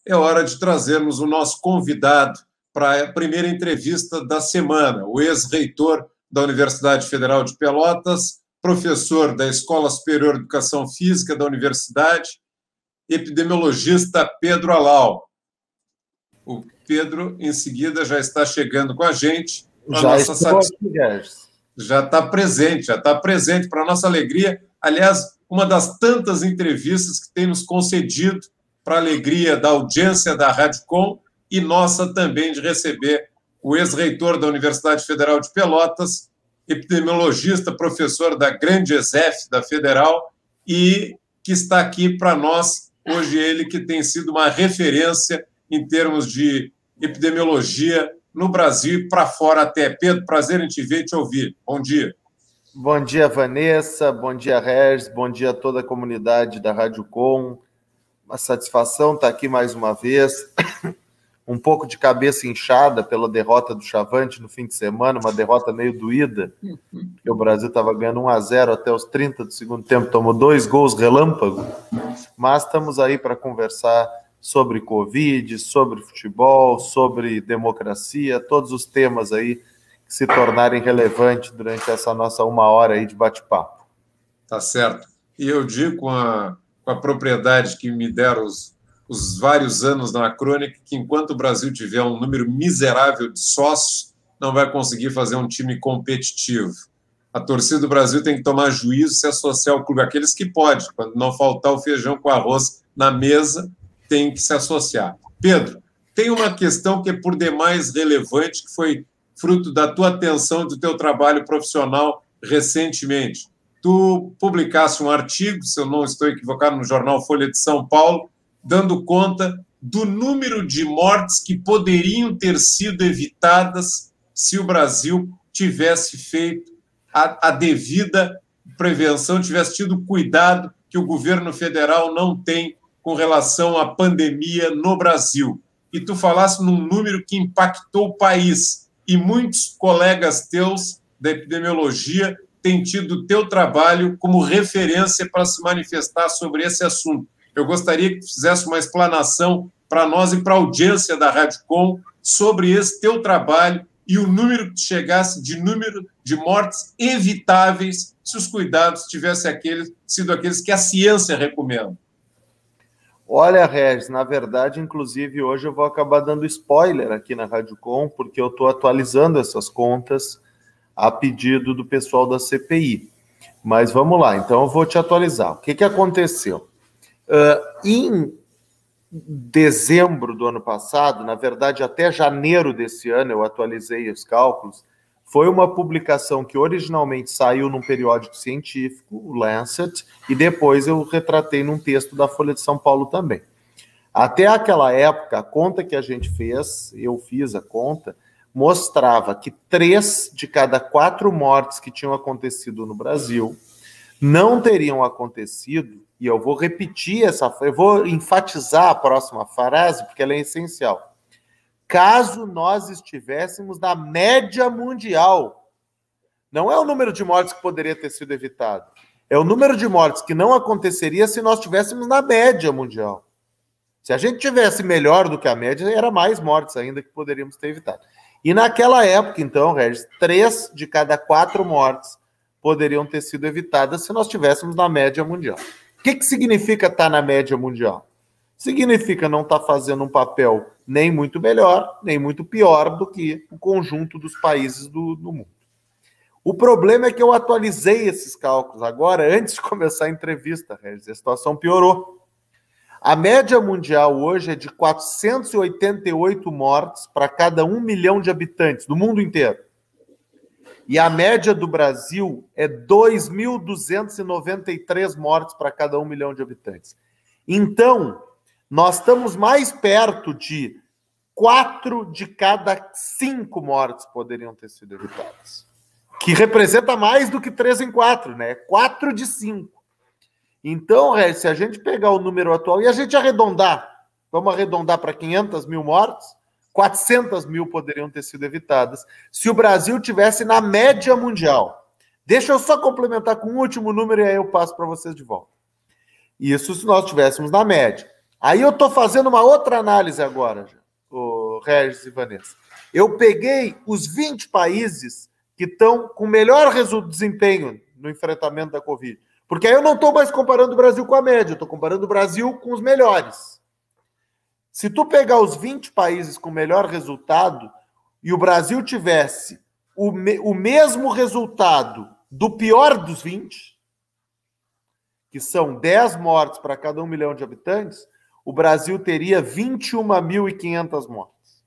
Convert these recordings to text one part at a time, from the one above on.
é hora de trazermos o nosso convidado para a primeira entrevista da semana, o ex-reitor da Universidade Federal de Pelotas, professor da Escola Superior de Educação Física da Universidade, epidemiologista Pedro Alau. O Pedro, em seguida, já está chegando com a gente. Já estou aqui, já está presente para a nossa alegria. Aliás, uma das tantas entrevistas que tem nos concedido para a alegria da audiência da Rádio Com e nossa também de receber o ex-reitor da Universidade Federal de Pelotas, epidemiologista, professor da grande ESEF da Federal e que está aqui para nós, hoje ele que tem sido uma referência em termos de epidemiologia no Brasil e para fora até. Pedro, prazer em te ver e te ouvir. Bom dia. Bom dia, Vanessa. Bom dia, Regis. Bom dia a toda a comunidade da Rádio Com. Uma satisfação estar aqui mais uma vez. Um pouco de cabeça inchada pela derrota do Chavante no fim de semana, uma derrota meio doída, porque o Brasil estava ganhando 1-0 até os 30 do segundo tempo, tomou 2 gols relâmpago, mas estamos aí para conversar sobre Covid, sobre futebol, sobre democracia, todos os temas aí que se tornarem relevantes durante essa nossa 1 hora aí de bate-papo. Tá certo. E eu digo com a propriedade que me deram os vários anos na crônica, que enquanto o Brasil tiver um número miserável de sócios, não vai conseguir fazer um time competitivo. A torcida do Brasil tem que tomar juízo, se associar ao clube. Aqueles que podem, quando não faltar o feijão com arroz na mesa, tem que se associar. Pedro, tem uma questão que é por demais relevante, que foi fruto da tua atenção e do teu trabalho profissional recentemente. Tu publicaste um artigo, se eu não estou equivocado, no jornal Folha de São Paulo, dando conta do número de mortes que poderiam ter sido evitadas se o Brasil tivesse feito a devida prevenção, tivesse tido cuidado que o governo federal não tem com relação à pandemia no Brasil. E tu falaste num número que impactou o país, e muitos colegas teus da epidemiologia têm tido o teu trabalho como referência para se manifestar sobre esse assunto. Eu gostaria que tu fizesse uma explanação para nós e para a audiência da Rádio Com sobre esse teu trabalho e o número que chegasse de número de mortes evitáveis se os cuidados tivessem sido aqueles que a ciência recomenda. Olha, Regis, na verdade, inclusive, hoje eu vou acabar dando spoiler aqui na Rádio Com, porque eu estou atualizando essas contas a pedido do pessoal da CPI. Mas vamos lá, então eu vou te atualizar. O que aconteceu? Em dezembro do ano passado, na verdade até janeiro desse ano, eu atualizei os cálculos, foi uma publicação que originalmente saiu num periódico científico, o Lancet, e depois eu retratei num texto da Folha de São Paulo também. Até aquela época, a conta que a gente fez, eu fiz a conta, mostrava que 3 de cada 4 mortes que tinham acontecido no Brasil não teriam acontecido, e eu vou repetir eu vou enfatizar a próxima frase, porque ela é essencial. Caso nós estivéssemos na média mundial, não é o número de mortes que poderia ter sido evitado, é o número de mortes que não aconteceria se nós estivéssemos na média mundial. Se a gente tivesse melhor do que a média, era mais mortes ainda que poderíamos ter evitado. E naquela época, então, Regis, 3 de cada 4 mortes poderiam ter sido evitadas se nós estivéssemos na média mundial. O que significa estar na média mundial? Significa não estar fazendo um papel nem muito melhor, nem muito pior do que o conjunto dos países do mundo. O problema é que eu atualizei esses cálculos agora, antes de começar a entrevista, Regis, a situação piorou. A média mundial hoje é de 488 mortes para cada 1 milhão de habitantes, do mundo inteiro. E a média do Brasil é 2.293 mortes para cada 1 milhão de habitantes. Então, nós estamos mais perto de 4 de cada 5 mortes poderiam ter sido evitadas. Que representa mais do que 3 em 4, né? 4 de 5. Então, se a gente pegar o número atual e a gente arredondar, vamos arredondar para 500 mil mortes, 400 mil poderiam ter sido evitadas se o Brasil tivesse na média mundial. Deixa eu só complementar com um último número e aí eu passo para vocês de volta. Isso se nós estivéssemos na média. Aí eu estou fazendo uma outra análise agora, o Regis e Vanessa. Eu peguei os 20 países que estão com melhor desempenho no enfrentamento da Covid. Porque aí eu não estou mais comparando o Brasil com a média, eu estou comparando o Brasil com os melhores. Se tu pegar os 20 países com melhor resultado e o Brasil tivesse o mesmo resultado do pior dos 20, que são 10 mortes para cada 1 milhão de habitantes, o Brasil teria 21.500 mortes.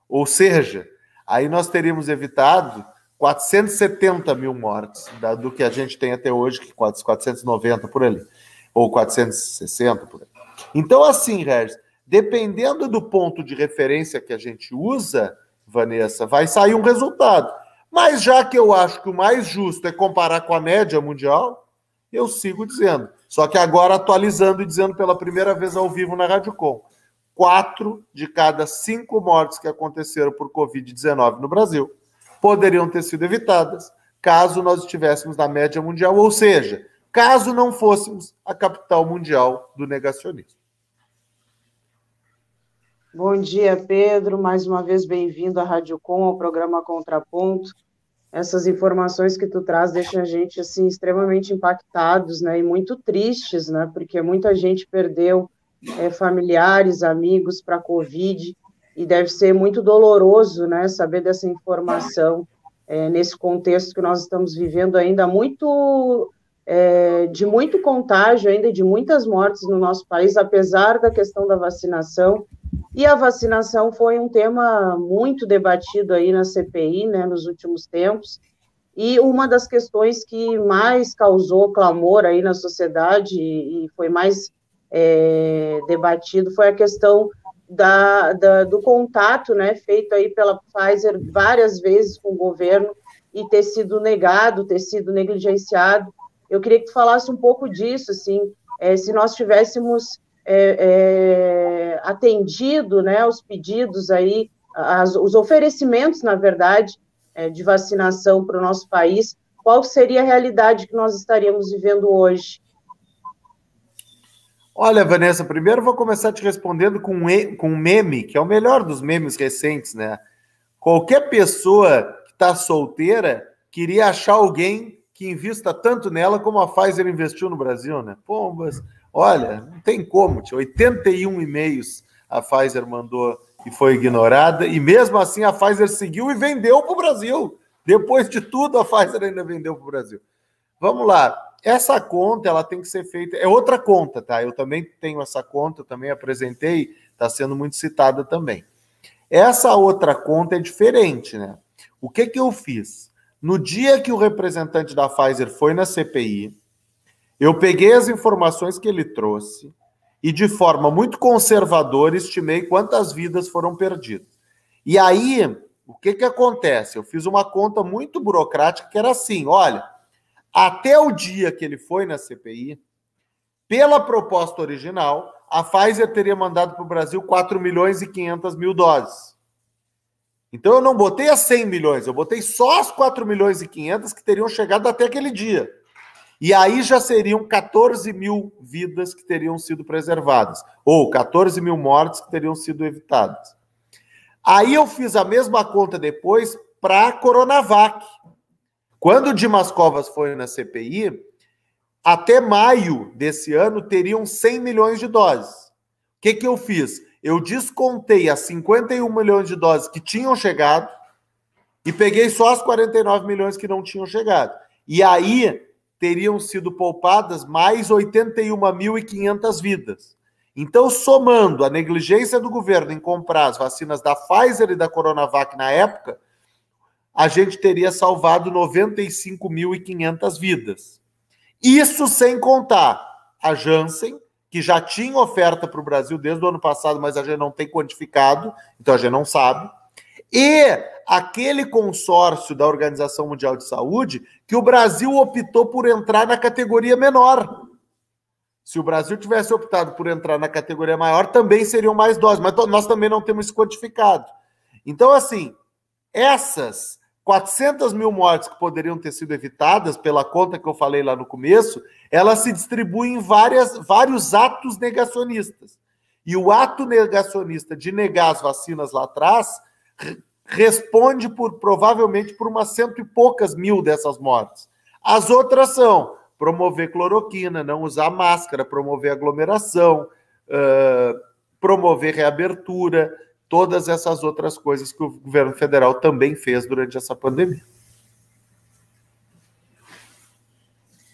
Ou seja, aí nós teríamos evitado 470 mil mortes do que a gente tem até hoje, que 490 por ali, ou 460 por ali. Então, assim, Regis, dependendo do ponto de referência que a gente usa, Vanessa, vai sair um resultado. Mas já que eu acho que o mais justo é comparar com a média mundial, eu sigo dizendo. Só que agora atualizando e dizendo pela primeira vez ao vivo na Rádio Com. 4 de cada 5 mortes que aconteceram por Covid-19 no Brasil poderiam ter sido evitadas caso nós estivéssemos na média mundial, ou seja, caso não fôssemos a capital mundial do negacionismo. Bom dia, Pedro. Mais uma vez, bem-vindo à Rádio Com, ao programa Contraponto. Essas informações que tu traz deixam a gente, assim, extremamente impactados, né, e muito tristes, né, porque muita gente perdeu familiares, amigos para a Covid, e deve ser muito doloroso, né, saber dessa informação nesse contexto que nós estamos vivendo ainda muito... de muito contágio ainda, de muitas mortes no nosso país, apesar da questão da vacinação. E a vacinação foi um tema muito debatido aí na CPI, né, nos últimos tempos, e uma das questões que mais causou clamor aí na sociedade e foi mais debatido foi a questão do contato, né, feito aí pela Pfizer várias vezes com o governo e ter sido negado, ter sido negligenciado. Eu queria que tu falasse um pouco disso, assim, se nós tivéssemos atendido, né, os pedidos aí, os oferecimentos, na verdade, de vacinação para o nosso país, qual seria a realidade que nós estaríamos vivendo hoje? Olha, Vanessa, primeiro vou começar te respondendo com um meme, que é o melhor dos memes recentes, né? Qualquer pessoa que está solteira queria achar alguém que invista tanto nela como a Pfizer investiu no Brasil, né? Pombas, olha, não tem como, 81 e-mails a Pfizer mandou e foi ignorada, e mesmo assim a Pfizer seguiu e vendeu para o Brasil. Depois de tudo, a Pfizer ainda vendeu para o Brasil. Vamos lá, essa conta ela tem que ser feita, é outra conta, tá? Eu também tenho essa conta, eu também apresentei, está sendo muito citada também. Essa outra conta é diferente, né? O que eu fiz? No dia que o representante da Pfizer foi na CPI, eu peguei as informações que ele trouxe e, de forma muito conservadora, estimei quantas vidas foram perdidas. E aí, o que acontece? Eu fiz uma conta muito burocrática que era assim, olha, até o dia que ele foi na CPI, pela proposta original, a Pfizer teria mandado para o Brasil 4.500.000 doses. Então, eu não botei as 100 milhões, eu botei só as 4.500.000 que teriam chegado até aquele dia. E aí já seriam 14 mil vidas que teriam sido preservadas, ou 14 mil mortes que teriam sido evitadas. Aí eu fiz a mesma conta depois para a Coronavac. Quando o Dimas Covas foi na CPI, até maio desse ano teriam 100 milhões de doses. O que eu fiz? Eu descontei as 51 milhões de doses que tinham chegado e peguei só as 49 milhões que não tinham chegado. E aí teriam sido poupadas mais 81.500 vidas. Então, somando a negligência do governo em comprar as vacinas da Pfizer e da Coronavac na época, a gente teria salvado 95.500 vidas. Isso sem contar a Janssen, que já tinha oferta para o Brasil desde o ano passado, mas a gente não tem quantificado, então a gente não sabe. E aquele consórcio da Organização Mundial de Saúde que o Brasil optou por entrar na categoria menor. Se o Brasil tivesse optado por entrar na categoria maior, também seriam mais doses, mas nós também não temos isso quantificado. Então, assim, essas 400 mil mortes que poderiam ter sido evitadas, pela conta que eu falei lá no começo, elas se distribuem em vários atos negacionistas. E o ato negacionista de negar as vacinas lá atrás responde provavelmente por umas 100 e poucas mil dessas mortes. As outras são promover cloroquina, não usar máscara, promover aglomeração, promover reabertura, todas essas outras coisas que o governo federal também fez durante essa pandemia.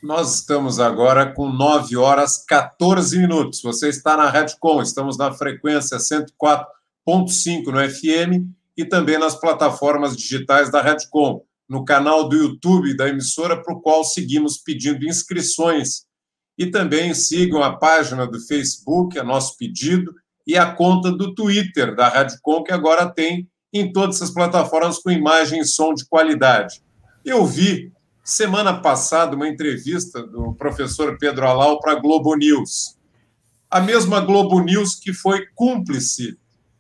Nós estamos agora com 9h14. Você está na RedCom, estamos na frequência 104.5 no FM e também nas plataformas digitais da RedCom, no canal do YouTube da emissora, para o qual seguimos pedindo inscrições. E também sigam a página do Facebook, é nosso pedido, e a conta do Twitter da RedCom, que agora tem em todas essas plataformas com imagem e som de qualidade. Eu vi, semana passada, uma entrevista do professor Pedro Alau para a Globo News. A mesma Globo News que foi cúmplice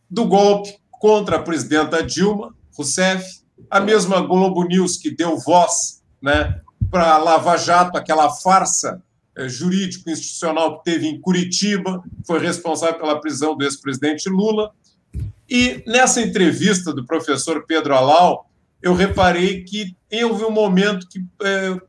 do golpe contra a presidenta Dilma Rousseff, a mesma Globo News que deu voz, né, para a Lava Jato, aquela farsa jurídico-institucional que teve em Curitiba, foi responsável pela prisão do ex-presidente Lula. E nessa entrevista do professor Pedro Alau, eu reparei que houve um momento que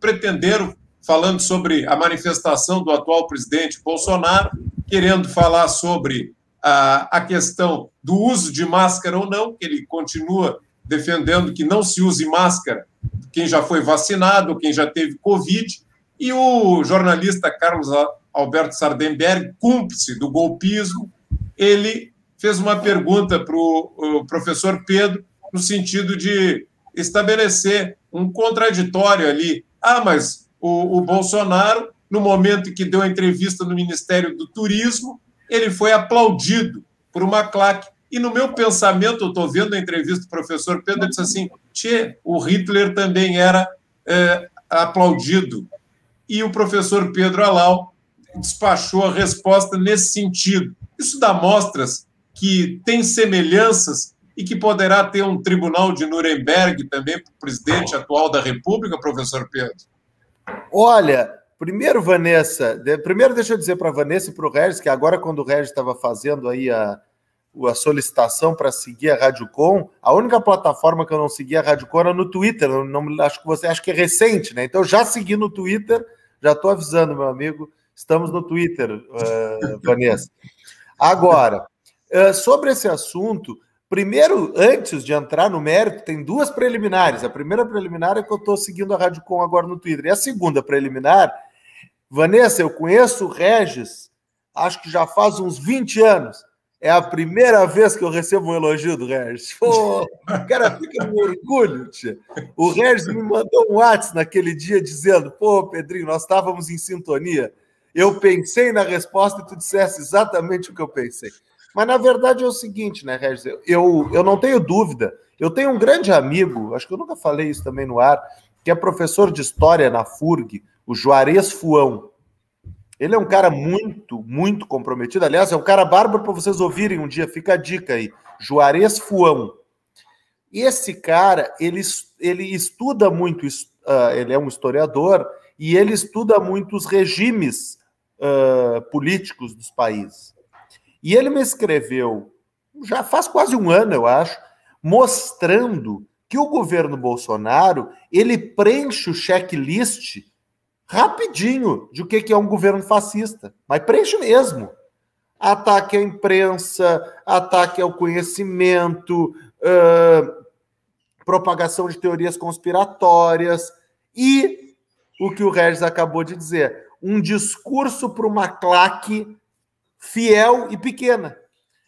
pretenderam, falando sobre a manifestação do atual presidente Bolsonaro, querendo falar sobre a questão do uso de máscara ou não, que ele continua defendendo que não se use máscara quem já foi vacinado, quem já teve Covid, e o jornalista Carlos Alberto Sardenberg, cúmplice do golpismo, ele fez uma pergunta para o professor Pedro, no sentido de estabelecer um contraditório ali. Mas o Bolsonaro, no momento em que deu a entrevista no Ministério do Turismo, ele foi aplaudido por uma claque. E no meu pensamento, eu estou vendo a entrevista do professor Pedro, ele disse assim, o Hitler também era aplaudido. E o professor Pedro Alau despachou a resposta nesse sentido. Isso dá mostras que tem semelhanças e que poderá ter um tribunal de Nuremberg também para o presidente atual da República, professor Pedro? Olha, primeiro, Vanessa, deixa eu dizer para a Vanessa e para o Regis, que agora, quando o Regis estava fazendo aí a solicitação para seguir a RadioCom, a única plataforma que eu não segui a RadioCom era no Twitter. Acho que é recente, né? Então, já segui no Twitter, já estou avisando, meu amigo, estamos no Twitter, Vanessa. Agora, sobre esse assunto, primeiro, antes de entrar no mérito, tem duas preliminares. A primeira preliminar é que eu estou seguindo a RadioCom agora no Twitter. E a segunda preliminar, Vanessa, eu conheço o Regis, acho que já faz uns 20 anos. É a primeira vez que eu recebo um elogio do Regis. Pô, o cara fica no orgulho, tia. O Regis me mandou um WhatsApp naquele dia dizendo, pô, Pedrinho, nós estávamos em sintonia. Eu pensei na resposta e tu dissesse exatamente o que eu pensei. Mas, na verdade, é o seguinte, né, Regis? Eu não tenho dúvida. Eu tenho um grande amigo, acho que eu nunca falei isso também no ar, que é professor de História na FURG, o Juarez Fuão. Ele é um cara muito, muito comprometido. Aliás, é um cara bárbaro para vocês ouvirem um dia. Fica a dica aí. Juarez Fuão. Esse cara, ele estuda muito, ele é um historiador, e ele estuda muito os regimes políticos dos países. E ele me escreveu, já faz quase um ano, eu acho, mostrando que o governo Bolsonaro, ele preenche o checklist rapidinho de o que é um governo fascista, mas preenche mesmo. Ataque à imprensa, ataque ao conhecimento, propagação de teorias conspiratórias e o que o Regis acabou de dizer, um discurso para uma claque fiel e pequena.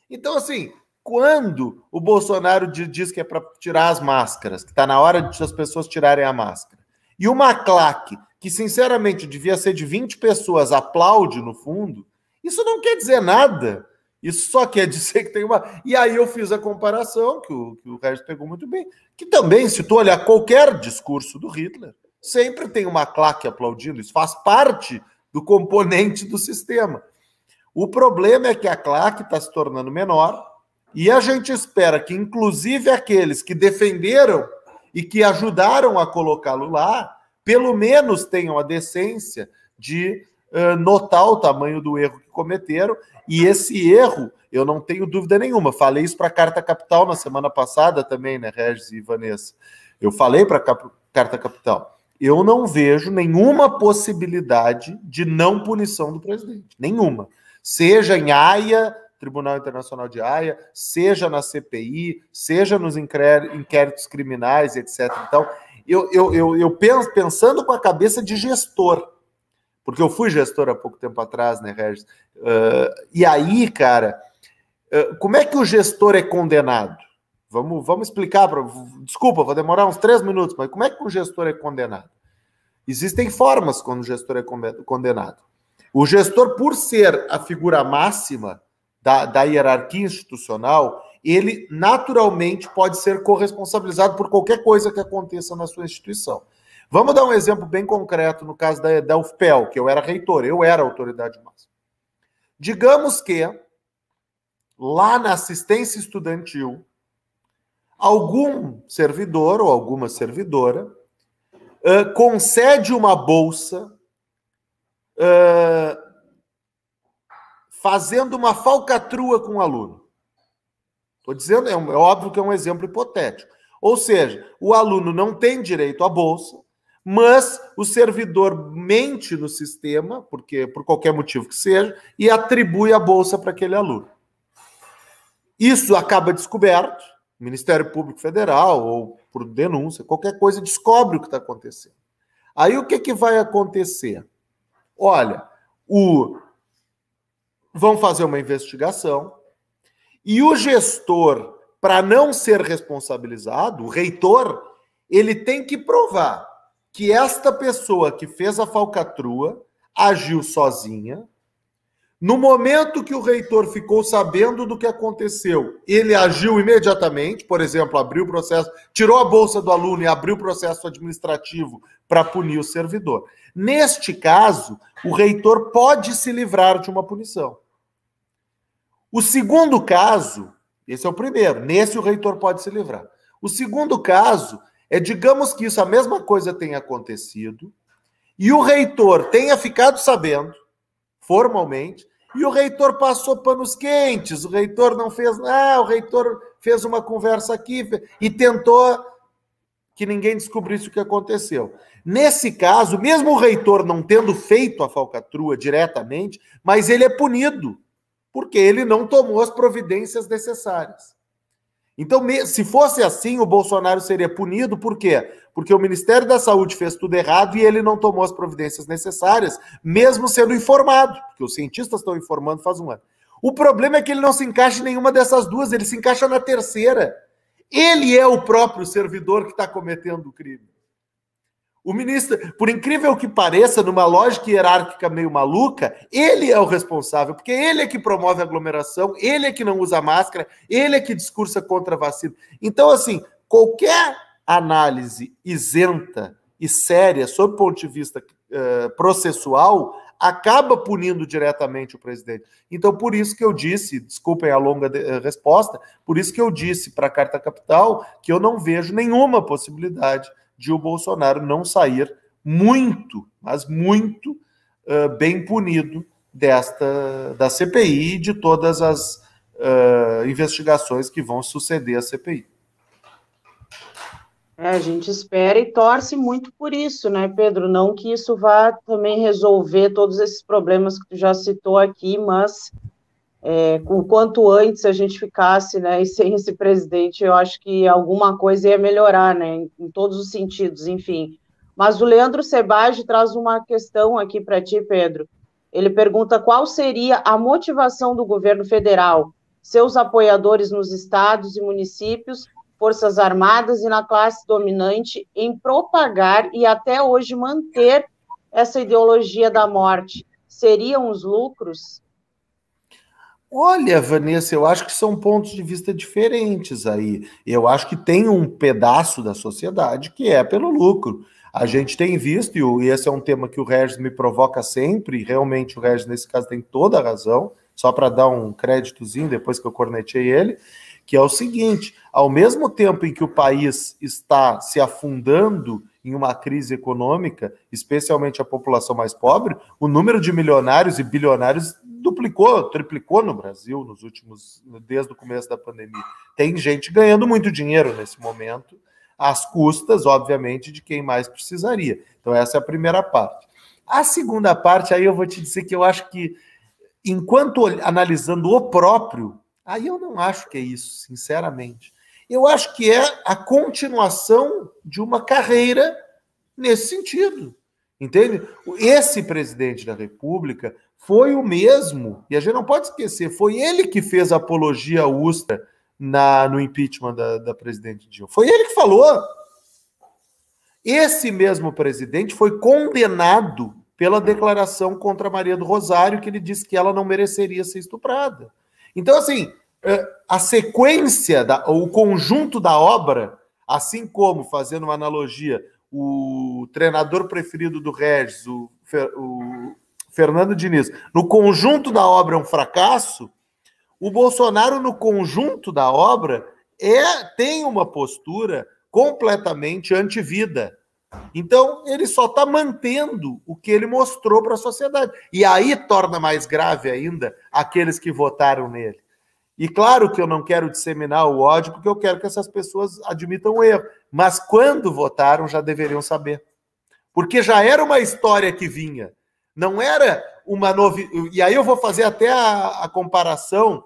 Então, assim, quando o Bolsonaro diz que é para tirar as máscaras, que está na hora de as pessoas tirarem a máscara, e uma claque que, sinceramente, devia ser de 20 pessoas, aplaude no fundo, isso não quer dizer nada. Isso só quer dizer que tem uma... E aí eu fiz a comparação, que o Regis pegou muito bem, que também, se tu olhar qualquer discurso do Hitler, sempre tem uma claque aplaudindo, isso faz parte do componente do sistema. O problema é que a claque está se tornando menor e a gente espera que, inclusive, aqueles que defenderam e que ajudaram a colocá-lo lá, pelo menos tenham a decência de notar o tamanho do erro que cometeram, e esse erro, eu não tenho dúvida nenhuma, falei isso para a Carta Capital na semana passada também, né, Regis e Vanessa? Eu falei para a Carta Capital, eu não vejo nenhuma possibilidade de não punição do presidente, nenhuma. Seja em Haia, Tribunal Internacional de Haia, seja na CPI, seja nos inquéritos criminais, etc. Então, eu penso, pensando com a cabeça de gestor, porque eu fui gestor há pouco tempo atrás, né, Regis? E aí, cara, como é que o gestor é condenado? Vamos explicar. Desculpa, vou demorar uns 3 minutos, mas como é que o gestor é condenado? Existem formas quando o gestor é condenado. O gestor, por ser a figura máxima da hierarquia institucional, ele naturalmente pode ser corresponsabilizado por qualquer coisa que aconteça na sua instituição. Vamos dar um exemplo bem concreto no caso da UFPEL, que eu era reitor, eu era a autoridade máxima. Digamos que lá na assistência estudantil, algum servidor ou alguma servidora concede uma bolsa fazendo uma falcatrua com o aluno. Estou dizendo, é óbvio que é um exemplo hipotético. Ou seja, o aluno não tem direito à bolsa, mas o servidor mente no sistema, porque por qualquer motivo que seja, e atribui a bolsa para aquele aluno. Isso acaba descoberto, o Ministério Público Federal, ou por denúncia, qualquer coisa, descobre o que está acontecendo. Aí o que vai acontecer? Olha, vão fazer uma investigação e o gestor, para não ser responsabilizado, o reitor, ele tem que provar que esta pessoa que fez a falcatrua agiu sozinha. No momento que o reitor ficou sabendo do que aconteceu, ele agiu imediatamente, por exemplo, abriu o processo, tirou a bolsa do aluno e abriu o processo administrativo para punir o servidor. Neste caso, o reitor pode se livrar de uma punição. O segundo caso, esse é o primeiro, nesse o reitor pode se livrar. O segundo caso é, digamos que isso, a mesma coisa tenha acontecido, e o reitor tenha ficado sabendo, formalmente, e o reitor passou panos quentes, o reitor não fez nada, o reitor fez uma conversa aqui e tentou que ninguém descobrisse o que aconteceu. Nesse caso, mesmo o reitor não tendo feito a falcatrua diretamente, mas ele é punido, porque ele não tomou as providências necessárias. Então, se fosse assim, o Bolsonaro seria punido, por quê? Porque o Ministério da Saúde fez tudo errado e ele não tomou as providências necessárias, mesmo sendo informado, porque os cientistas estão informando faz um ano. O problema é que ele não se encaixa em nenhuma dessas duas, ele se encaixa na terceira. Ele é o próprio servidor que está cometendo o crime. O ministro, por incrível que pareça, numa lógica hierárquica meio maluca, ele é o responsável, porque ele é que promove a aglomeração, ele é que não usa máscara, ele é que discursa contra a vacina. Então, assim, qualquer análise isenta e séria, sob o ponto de vista processual, acaba punindo diretamente o presidente. Então, por isso que eu disse, desculpem a longa resposta, por isso que eu disse para a Carta Capital que eu não vejo nenhuma possibilidade de o Bolsonaro não sair muito, mas muito bem punido da CPI e de todas as investigações que vão suceder à CPI. A gente espera e torce muito por isso, né, Pedro? Não que isso vá também resolver todos esses problemas que tu já citou aqui, mas com quanto antes a gente ficasse, né, e sem esse presidente, eu acho que alguma coisa ia melhorar, né, em todos os sentidos, enfim. Mas o Leandro Sebagi traz uma questão aqui para ti, Pedro. Ele pergunta qual seria a motivação do governo federal, seus apoiadores nos estados e municípios, Forças Armadas e na classe dominante em propagar e até hoje manter essa ideologia da morte. Seriam os lucros? Olha, Vanessa, eu acho que são pontos de vista diferentes aí. Eu acho que tem um pedaço da sociedade que é pelo lucro. A gente tem visto, e esse é um tema que o Regis me provoca sempre, e realmente o Regis, nesse caso, tem toda a razão, só para dar um créditozinho depois que eu cornetei ele, que é o seguinte: ao mesmo tempo em que o país está se afundando em uma crise econômica, especialmente a população mais pobre, o número de milionários e bilionários duplicou, triplicou no Brasil desde o começo da pandemia. Tem gente ganhando muito dinheiro nesse momento, às custas, obviamente, de quem mais precisaria. Então, essa é a primeira parte. A segunda parte, aí eu vou te dizer que eu acho que, enquanto analisando o próprio, aí eu não acho que é isso, sinceramente. Eu acho que é a continuação de uma carreira nesse sentido, entende? Esse presidente da República foi o mesmo, e a gente não pode esquecer, foi ele que fez a apologia à Ustra no impeachment da presidente Dilma. Foi ele que falou. Esse mesmo presidente foi condenado pela declaração contra Maria do Rosário, que ele disse que ela não mereceria ser estuprada. Então, assim, a sequência, o conjunto da obra, assim como, fazendo uma analogia, o treinador preferido do Regis, o Fernando Diniz, no conjunto da obra é um fracasso, o Bolsonaro, no conjunto da obra, tem uma postura completamente anti-vida. Então, ele só está mantendo o que ele mostrou para a sociedade. E aí torna mais grave ainda aqueles que votaram nele. E claro que eu não quero disseminar o ódio, porque eu quero que essas pessoas admitam o erro. Mas quando votaram, já deveriam saber. Porque já era uma história que vinha. Não era uma novidade. E aí eu vou fazer até a comparação.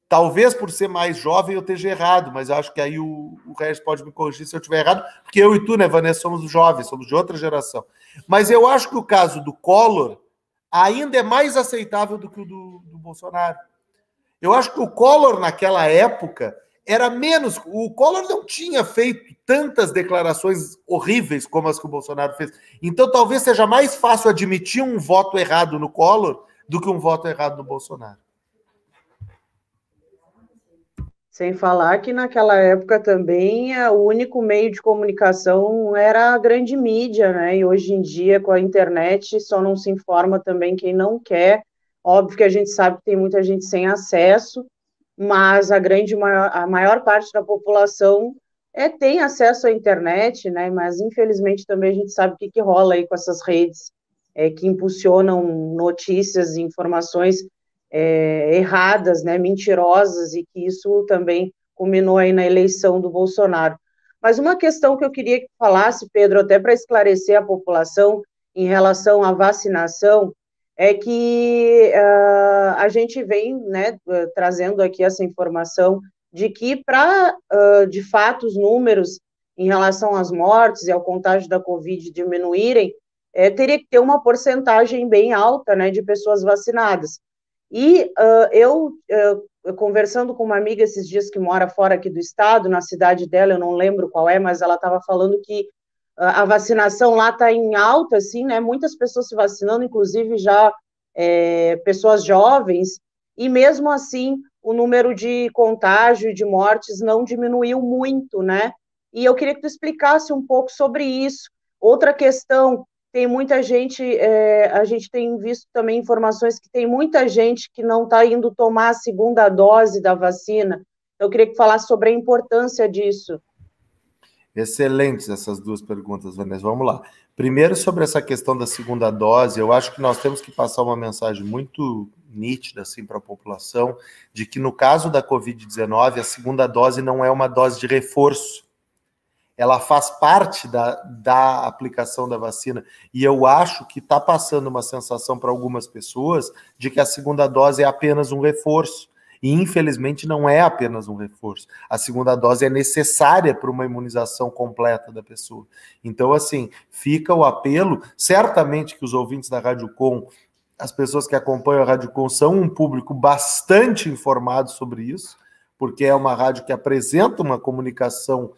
Talvez por ser mais jovem eu esteja errado, mas eu acho que aí o Regis pode me corrigir se eu estiver errado, porque eu e tu, né, Vanessa, somos jovens, somos de outra geração. Mas eu acho que o caso do Collor ainda é mais aceitável do que o do Bolsonaro. Eu acho que o Collor, naquela época, era menos... O Collor não tinha feito tantas declarações horríveis como as que o Bolsonaro fez. Então, talvez seja mais fácil admitir um voto errado no Collor do que um voto errado no Bolsonaro. Sem falar que naquela época também o único meio de comunicação era a grande mídia, né? E hoje em dia, com a internet, só não se informa também quem não quer. Óbvio que a gente sabe que tem muita gente sem acesso, mas a maior parte da população tem acesso à internet, né? Mas infelizmente também a gente sabe o que rola aí com essas redes que impulsionam notícias e informações erradas, né, mentirosas, e que isso também culminou aí na eleição do Bolsonaro. Mas uma questão que eu queria que falasse, Pedro, até para esclarecer a população em relação à vacinação, é que a gente vem, né, trazendo aqui essa informação de que para, de fato, os números em relação às mortes e ao contágio da Covid diminuírem, teria que ter uma porcentagem bem alta, né, de pessoas vacinadas. E eu, conversando com uma amiga esses dias que mora fora aqui do estado, na cidade dela, eu não lembro qual é, mas ela estava falando que a vacinação lá está em alta, assim, né? Muitas pessoas se vacinando, inclusive já pessoas jovens, e mesmo assim o número de contágio e de mortes não diminuiu muito, né? E eu queria que tu explicasse um pouco sobre isso. Outra questão, tem muita gente, a gente tem visto também informações que tem muita gente que não está indo tomar a segunda dose da vacina. Eu queria que falasse sobre a importância disso. Excelentes essas duas perguntas, Vanessa. Vamos lá. Primeiro, sobre essa questão da segunda dose, eu acho que nós temos que passar uma mensagem muito nítida assim, para a população, de que no caso da Covid-19, a segunda dose não é uma dose de reforço. Ela faz parte da aplicação da vacina, e eu acho que está passando uma sensação para algumas pessoas de que a segunda dose é apenas um reforço, e infelizmente não é apenas um reforço. A segunda dose é necessária para uma imunização completa da pessoa. Então, assim, fica o apelo, certamente que os ouvintes da Rádio Com, as pessoas que acompanham a Rádio Com, são um público bastante informado sobre isso, porque é uma rádio que apresenta uma comunicação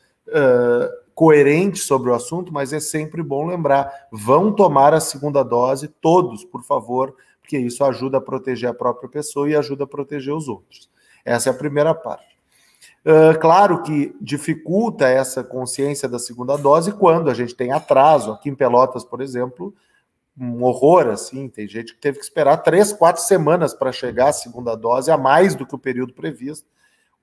coerente sobre o assunto, mas é sempre bom lembrar, vão tomar a segunda dose, todos, por favor, porque isso ajuda a proteger a própria pessoa e ajuda a proteger os outros. Essa é a primeira parte. Claro que dificulta essa consciência da segunda dose quando a gente tem atraso. Aqui em Pelotas, por exemplo, um horror, assim, tem gente que teve que esperar 3, 4 semanas para chegar à segunda dose, a mais do que o período previsto.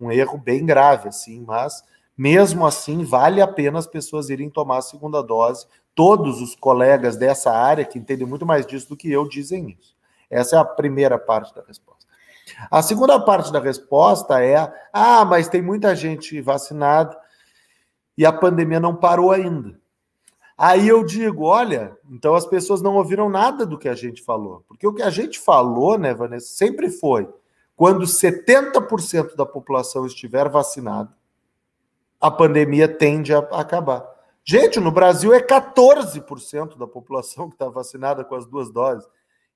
Um erro bem grave, assim, mas mesmo assim vale a pena as pessoas irem tomar a segunda dose. Todos os colegas dessa área, que entendem muito mais disso do que eu, dizem isso. Essa é a primeira parte da resposta. A segunda parte da resposta é: mas tem muita gente vacinada e a pandemia não parou ainda. Aí eu digo, olha, então as pessoas não ouviram nada do que a gente falou. Porque o que a gente falou, né, Vanessa, sempre foi: quando 70% da população estiver vacinada, a pandemia tende a acabar. Gente, no Brasil é 14% da população que está vacinada com as 2 doses.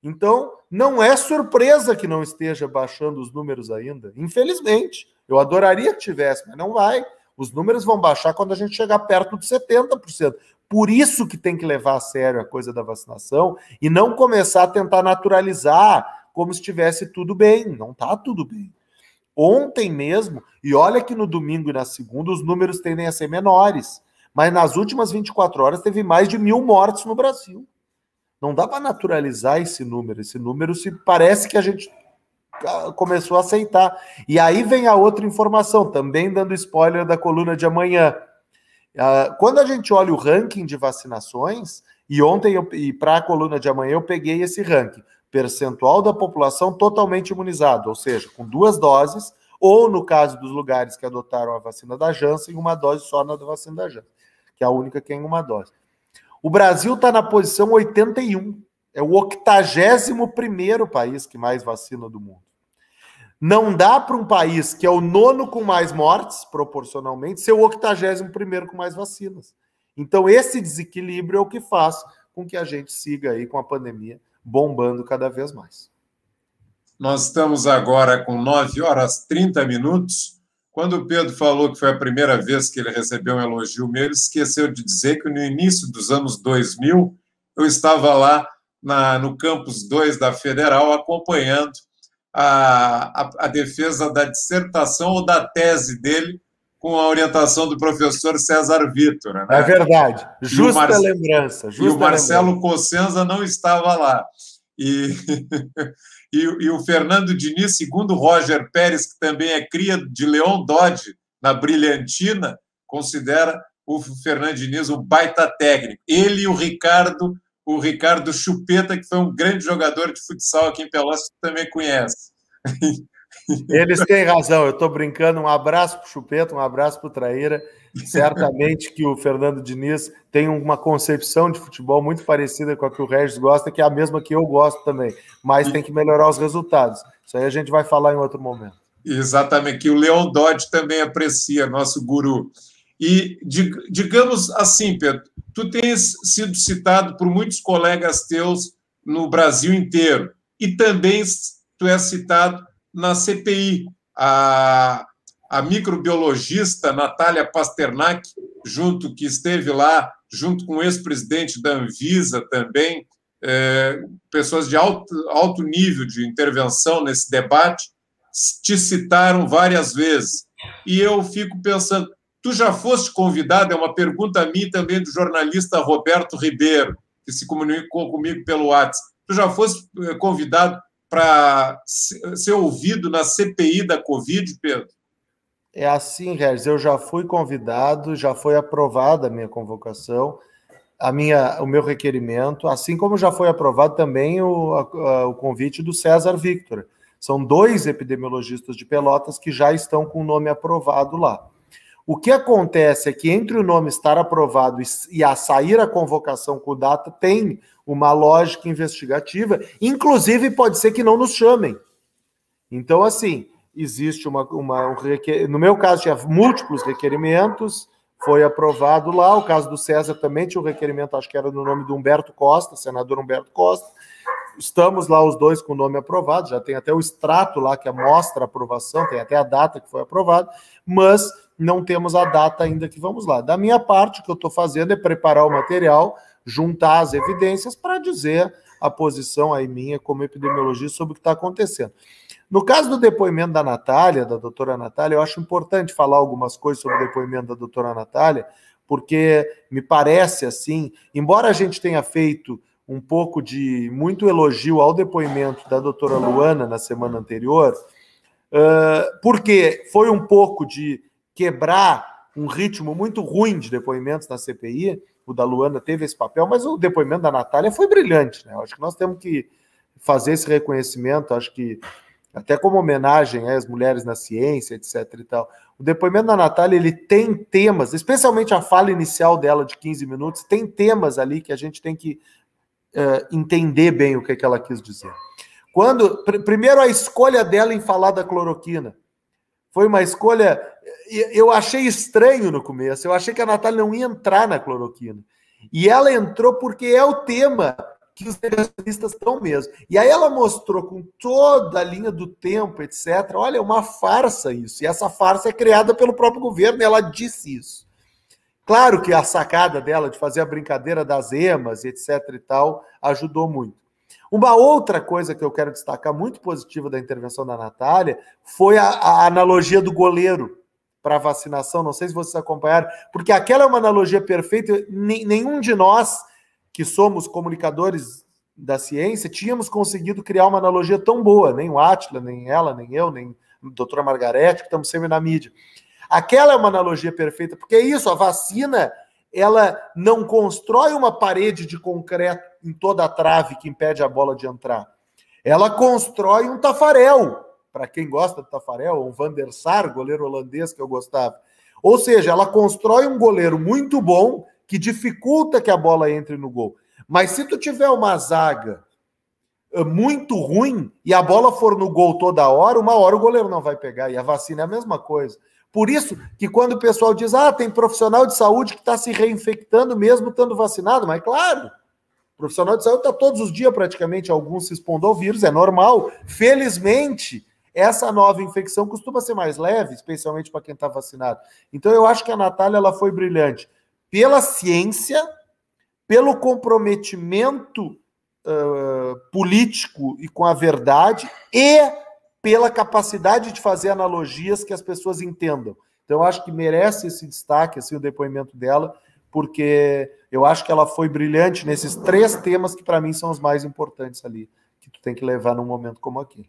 Então, não é surpresa que não esteja baixando os números ainda. Infelizmente. Eu adoraria que tivesse, mas não vai. Os números vão baixar quando a gente chegar perto de 70%. Por isso que tem que levar a sério a coisa da vacinação e não começar a tentar naturalizar como se estivesse tudo bem. Não está tudo bem. Ontem mesmo, e olha que no domingo e na segunda os números tendem a ser menores, mas nas últimas 24 horas teve mais de 1.000 mortes no Brasil. Não dá para naturalizar esse número. Esse número se parece que a gente começou a aceitar. E aí vem a outra informação, também dando spoiler da coluna de amanhã. Quando a gente olha o ranking de vacinações, e ontem, para a coluna de amanhã, eu peguei esse ranking. Percentual da população totalmente imunizada, ou seja, com 2 doses, ou no caso dos lugares que adotaram a vacina da Janssen, 1 dose só na vacina da Janssen, que é a única que tem 1 dose. O Brasil está na posição 81, é o 81º país que mais vacina do mundo. Não dá para um país que é o 9º com mais mortes, proporcionalmente, ser o 81º com mais vacinas. Então, esse desequilíbrio é o que faz com que a gente siga aí com a pandemia bombando cada vez mais. Nós estamos agora com 9h30. Quando o Pedro falou que foi a primeira vez que ele recebeu um elogio meu, ele esqueceu de dizer que no início dos anos 2000, eu estava lá no Campus 2 da Federal acompanhando a defesa da dissertação ou da tese dele com a orientação do professor César Vitor. Né? É verdade. Justa lembrança. E o Marcelo Cossenza não estava lá. E o Fernando Diniz, segundo Roger Pérez, que também é cria de Leon Dodge, na Brilhantina, considera o Fernando Diniz um baita técnico. Ele e o Ricardo Chupeta, que foi um grande jogador de futsal aqui em Pelotas, que também conhece. Eles têm razão, eu estou brincando. Um abraço para o Chupeta, um abraço para o Traíra. Certamente que o Fernando Diniz tem uma concepção de futebol muito parecida com a que o Regis gosta, que é a mesma que eu gosto também, mas tem que melhorar os resultados. Isso aí a gente vai falar em outro momento. Exatamente, que o Leon Dodge também aprecia, nosso guru. E digamos assim, Pedro, tu tens sido citado por muitos colegas teus no Brasil inteiro, e também tu és citado na CPI. A microbiologista Natália Pasternak, que esteve lá, junto com o ex-presidente da Anvisa também, pessoas de alto nível de intervenção nesse debate, te citaram várias vezes. E eu fico pensando, tu já foste convidado, é uma pergunta a mim também do jornalista Roberto Ribeiro, que se comunicou comigo pelo WhatsApp, tu já foste convidado para ser ouvido na CPI da Covid, Pedro? É assim, Regis, eu já fui convidado, já foi aprovada a minha convocação, o meu requerimento, assim como já foi aprovado também o convite do César Victor. São 2 epidemiologistas de Pelotas que já estão com o nome aprovado lá. O que acontece é que entre o nome estar aprovado e a sair a convocação com data, tem uma lógica investigativa, inclusive pode ser que não nos chamem. Então, assim, existe no meu caso tinha múltiplos requerimentos, foi aprovado lá. O caso do César também tinha um requerimento, acho que era no nome do Humberto Costa, senador Humberto Costa. Estamos lá os 2 com o nome aprovado, já tem até o extrato lá que mostra a aprovação, tem até a data que foi aprovado, mas não temos a data ainda que vamos lá. Da minha parte, o que eu estou fazendo é preparar o material, juntar as evidências para dizer a posição aí minha como epidemiologista sobre o que está acontecendo. No caso do depoimento da Natália, da doutora Natália, eu acho importante falar algumas coisas sobre o depoimento da doutora Natália, porque me parece assim, embora a gente tenha feito um pouco de muito elogio ao depoimento da doutora Luana na semana anterior, porque foi um pouco de quebrar um ritmo muito ruim de depoimentos na CPI. O da Luana teve esse papel, mas o depoimento da Natália foi brilhante, né? Acho que nós temos que fazer esse reconhecimento, acho que até como homenagem às mulheres na ciência, etc. e tal. O depoimento da Natália, ele tem temas, especialmente a fala inicial dela de 15 minutos, tem temas ali que a gente tem que entender bem o que ela quis dizer. Primeiro, a escolha dela em falar da cloroquina. Foi uma escolha... Eu achei estranho no começo, eu achei que a Natália não ia entrar na cloroquina. E ela entrou porque é o tema que os negacionistas estão mesmo. E aí ela mostrou com toda a linha do tempo, etc. Olha, é uma farsa isso. E essa farsa é criada pelo próprio governo, e ela disse isso. Claro que a sacada dela de fazer a brincadeira das emas, etc. e tal, ajudou muito. Uma outra coisa que eu quero destacar, muito positiva da intervenção da Natália, foi a analogia do goleiro para a vacinação. Não sei se vocês acompanharam, porque aquela é uma analogia perfeita. Nenhum de nós que somos comunicadores da ciência, tínhamos conseguido criar uma analogia tão boa, nem o Átila, nem ela, nem eu, nem a doutora Margarete, que estamos sempre na mídia. Aquela é uma analogia perfeita, porque é isso, a vacina, ela não constrói uma parede de concreto em toda a trave que impede a bola de entrar. Ela constrói um Tafarel, para quem gosta do Tafarel, um Van der Sar, goleiro holandês que eu gostava. Ou seja, ela constrói um goleiro muito bom, que dificulta que a bola entre no gol. Mas se tu tiver uma zaga muito ruim e a bola for no gol toda hora, uma hora o goleiro não vai pegar. E a vacina é a mesma coisa. Por isso que quando o pessoal diz, tem profissional de saúde que está se reinfectando mesmo estando vacinado, mas claro, o profissional de saúde está todos os dias praticamente, alguns se expondo ao vírus, é normal. Felizmente, essa nova infecção costuma ser mais leve, especialmente para quem está vacinado. Então eu acho que a Natália ela foi brilhante. Pela ciência, pelo comprometimento político e com a verdade, e pela capacidade de fazer analogias que as pessoas entendam. Então, eu acho que merece esse destaque, assim, o depoimento dela, porque eu acho que ela foi brilhante nesses 3 temas que, para mim, são os mais importantes ali, que tu tem que levar num momento como aqui.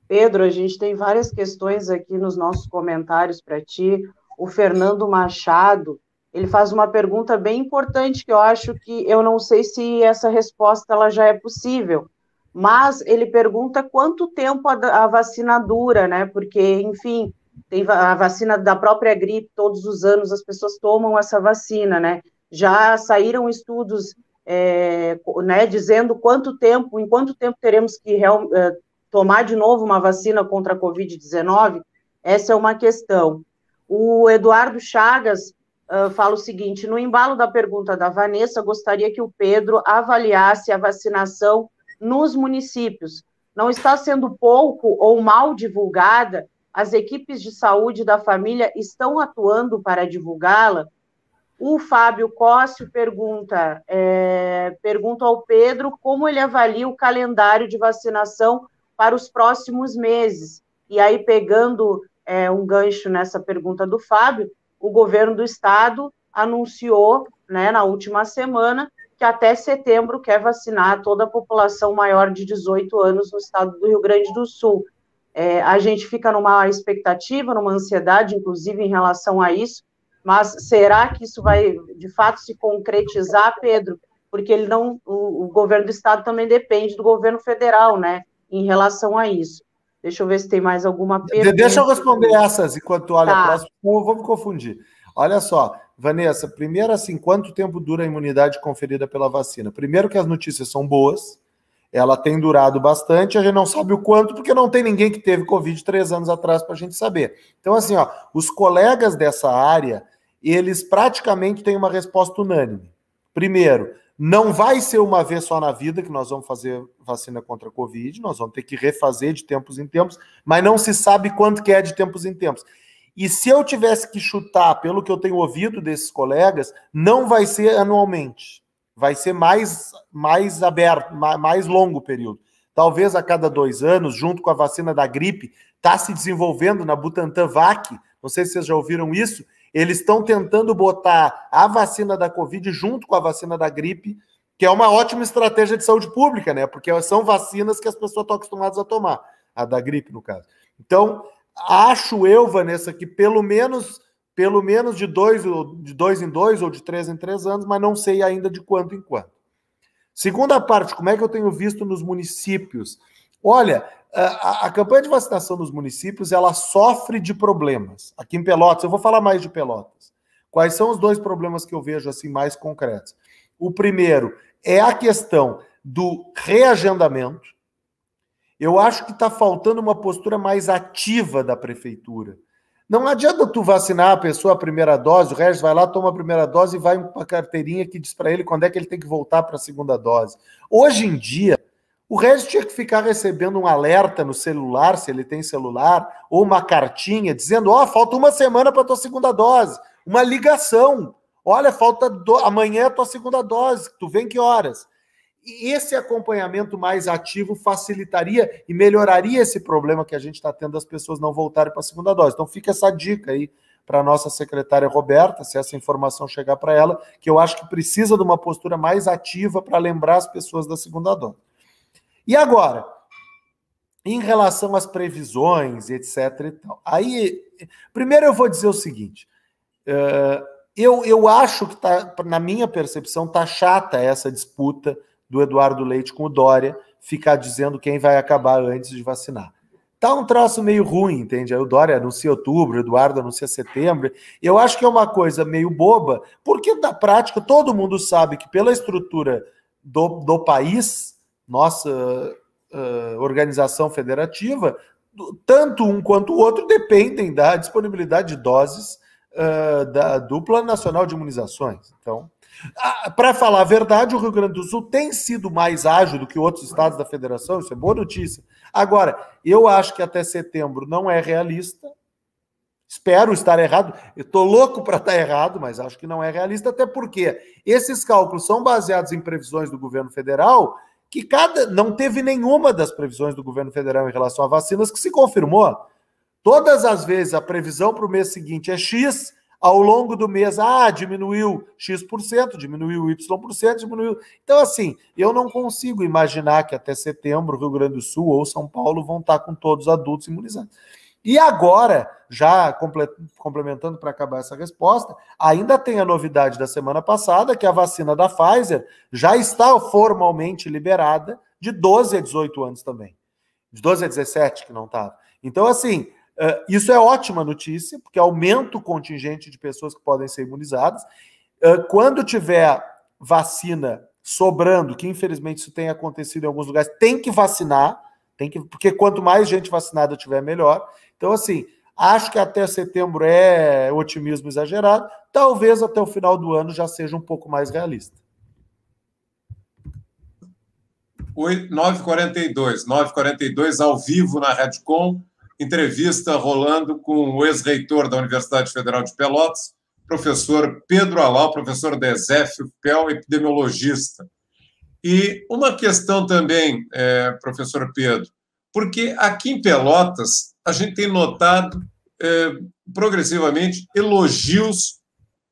Pedro, a gente tem várias questões aqui nos nossos comentários para ti. O Fernando Machado, ele faz uma pergunta bem importante, que eu acho que eu não sei se essa resposta ela já é possível, mas ele pergunta quanto tempo a vacina dura, né? Porque, enfim, tem a vacina da própria gripe, todos os anos as pessoas tomam essa vacina, né? Já saíram estudos né, dizendo em quanto tempo teremos que tomar de novo uma vacina contra a Covid-19. Essa é uma questão. O Eduardo Chagas fala o seguinte: no embalo da pergunta da Vanessa, gostaria que o Pedro avaliasse a vacinação nos municípios. Não está sendo pouco ou mal divulgada? As equipes de saúde da família estão atuando para divulgá-la? O Fábio Cóssio pergunta ao Pedro como ele avalia o calendário de vacinação para os próximos meses. E aí, pegando um gancho nessa pergunta do Fábio, o governo do estado anunciou, né, na última semana, que até setembro quer vacinar toda a população maior de 18 anos no estado do Rio Grande do Sul. A gente fica numa expectativa, numa ansiedade, inclusive, em relação a isso, mas será que isso vai, de fato, se concretizar, Pedro? Porque o governo do estado também depende do governo federal, né, em relação a isso. Deixa eu ver se tem mais alguma pergunta. Deixa eu responder essas enquanto tu olha a próxima, eu vou me confundir. Olha só, Vanessa, primeiro assim, quanto tempo dura a imunidade conferida pela vacina? Primeiro que as notícias são boas, ela tem durado bastante, a gente não sabe o quanto, porque não tem ninguém que teve Covid 3 anos atrás para a gente saber. Então assim, os colegas dessa área, eles praticamente têm uma resposta unânime. Primeiro, não vai ser uma vez só na vida que nós vamos fazer vacina contra a Covid, nós vamos ter que refazer de tempos em tempos, mas não se sabe quanto que é de tempos em tempos. E se eu tivesse que chutar, pelo que eu tenho ouvido desses colegas, não vai ser anualmente, vai ser mais aberto, mais longo período. Talvez a cada 2 anos, junto com a vacina da gripe, está se desenvolvendo na Butantan Vac, não sei se vocês já ouviram isso, eles estão tentando botar a vacina da Covid junto com a vacina da gripe que é uma ótima estratégia de saúde pública, né? Porque são vacinas que as pessoas estão acostumadas a tomar, a da gripe, no caso. Então, acho eu, Vanessa, que pelo menos de 2 em 2 ou de 3 em 3 anos, mas não sei ainda de quanto em quanto. Segunda parte, como é que eu tenho visto nos municípios? Olha, a campanha de vacinação nos municípios, ela sofre de problemas. Aqui em Pelotas, eu vou falar mais de Pelotas. Quais são os 2 problemas que eu vejo assim mais concretos? O primeiro é a questão do reagendamento. Eu acho que está faltando uma postura mais ativa da prefeitura. Não adianta tu vacinar a pessoa a primeira dose, o Regis vai lá, toma a primeira dose e vai uma carteirinha que diz para ele quando é que ele tem que voltar para a segunda dose. Hoje em dia, o Regis tinha que ficar recebendo um alerta no celular, se ele tem celular, ou uma cartinha dizendo, falta uma semana para a tua segunda dose. Uma ligação. Olha, falta amanhã a tua segunda dose, tu vem que horas? E esse acompanhamento mais ativo facilitaria e melhoraria esse problema que a gente está tendo das pessoas não voltarem para a segunda dose. Então fica essa dica aí para a nossa secretária Roberta, se essa informação chegar para ela, que eu acho que precisa de uma postura mais ativa para lembrar as pessoas da segunda dose. E agora, em relação às previsões, etc. e tal. Aí, primeiro eu vou dizer o seguinte, eu acho que, na minha percepção, está chata essa disputa do Eduardo Leite com o Dória, ficar dizendo quem vai acabar antes de vacinar. Tá um troço meio ruim, entende? Aí o Dória anuncia outubro, o Eduardo anuncia setembro. Eu acho que é uma coisa meio boba, porque na prática todo mundo sabe que pela estrutura do país, nossa organização federativa, tanto um quanto o outro dependem da disponibilidade de doses do Plano Nacional de Imunizações. Então, para falar a verdade, o Rio Grande do Sul tem sido mais ágil do que outros estados da federação, isso é boa notícia. Agora, eu acho que até setembro não é realista, espero estar errado, eu estou louco para estar errado, mas acho que não é realista, até porque esses cálculos são baseados em previsões do governo federal, que não teve nenhuma das previsões do governo federal em relação a vacinas que se confirmou. Todas as vezes a previsão para o mês seguinte é X, ao longo do mês, diminuiu X%, diminuiu Y%, diminuiu... Então, assim, eu não consigo imaginar que até setembro o Rio Grande do Sul ou São Paulo vão estar com todos os adultos imunizados. E agora, já complementando para acabar essa resposta, ainda tem a novidade da semana passada, que a vacina da Pfizer já está formalmente liberada de 12 a 18 anos também. De 12 a 17 que não estava. Então, assim... isso é ótima notícia, porque aumenta o contingente de pessoas que podem ser imunizadas. Quando tiver vacina sobrando, que infelizmente isso tem acontecido em alguns lugares, tem que vacinar, porque quanto mais gente vacinada tiver, melhor. Então, assim, acho que até setembro é otimismo exagerado, talvez até o final do ano já seja um pouco mais realista. 9h42 ao vivo na Redcom, entrevista rolando com o ex-reitor da Universidade Federal de Pelotas, professor Pedro Alau, professor da ESEF, UFPEL, epidemiologista. E uma questão também, professor Pedro, porque aqui em Pelotas a gente tem notado progressivamente elogios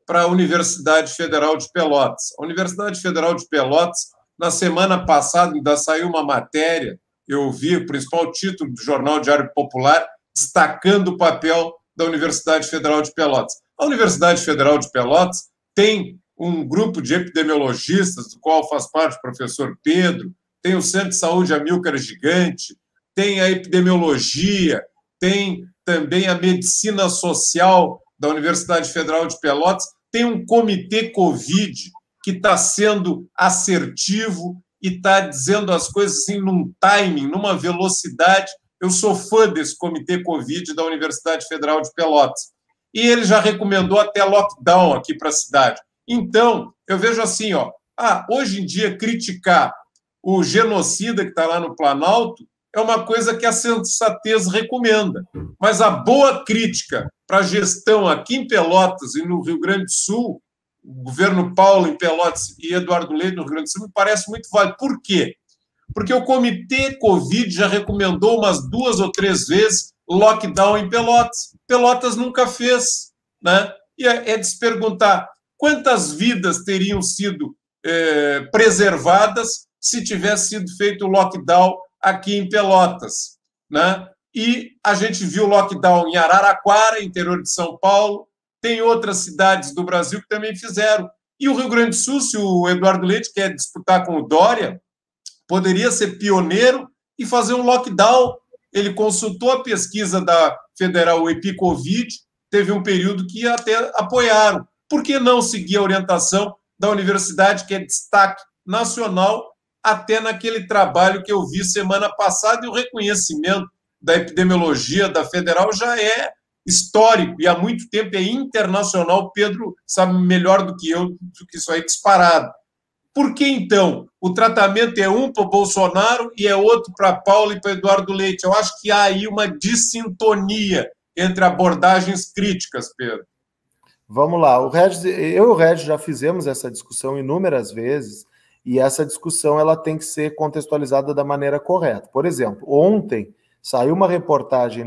para a Universidade Federal de Pelotas. A Universidade Federal de Pelotas, na semana passada, ainda saiu uma matéria, eu vi o principal título do jornal Diário Popular, destacando o papel da Universidade Federal de Pelotas. A Universidade Federal de Pelotas tem um grupo de epidemiologistas, do qual faz parte o professor Pedro, tem o Centro de Saúde Amílcar Gigante, tem a epidemiologia, tem também a medicina social da Universidade Federal de Pelotas, tem um comitê Covid que está sendo assertivo e está dizendo as coisas assim num timing, numa velocidade. Eu sou fã desse comitê Covid da Universidade Federal de Pelotas. E ele já recomendou até lockdown aqui para a cidade. Então, eu vejo assim, hoje em dia criticar o genocida que está lá no Planalto é uma coisa que a sensatez recomenda. Mas a boa crítica para a gestão aqui em Pelotas e no Rio Grande do Sul, o governo Paulo em Pelotas e Eduardo Leite no Rio Grande do Sul, me parece muito válido. Por quê? Porque o Comitê Covid já recomendou umas 2 ou 3 vezes lockdown em Pelotas. Pelotas nunca fez, né? E é de se perguntar quantas vidas teriam sido preservadas se tivesse sido feito o lockdown aqui em Pelotas, né? E a gente viu lockdown em Araraquara, interior de São Paulo, tem outras cidades do Brasil que também fizeram. E o Rio Grande do Sul, se o Eduardo Leite quer disputar com o Dória, poderia ser pioneiro e fazer um lockdown. Ele consultou a pesquisa da Federal Epicovid, teve um período que até apoiaram. Por que não seguir a orientação da universidade, que é destaque nacional, até naquele trabalho que eu vi semana passada, e o reconhecimento da epidemiologia da Federal já é histórico e há muito tempo é internacional. Pedro sabe melhor do que eu, do que isso aí disparado. Por que, então, o tratamento é um para o Bolsonaro e é outro para Paulo e para Eduardo Leite? Eu acho que há aí uma dissintonia entre abordagens críticas, Pedro. Vamos lá. Eu e o Regis já fizemos essa discussão inúmeras vezes e essa discussão ela tem que ser contextualizada da maneira correta. Por exemplo, ontem saiu uma reportagem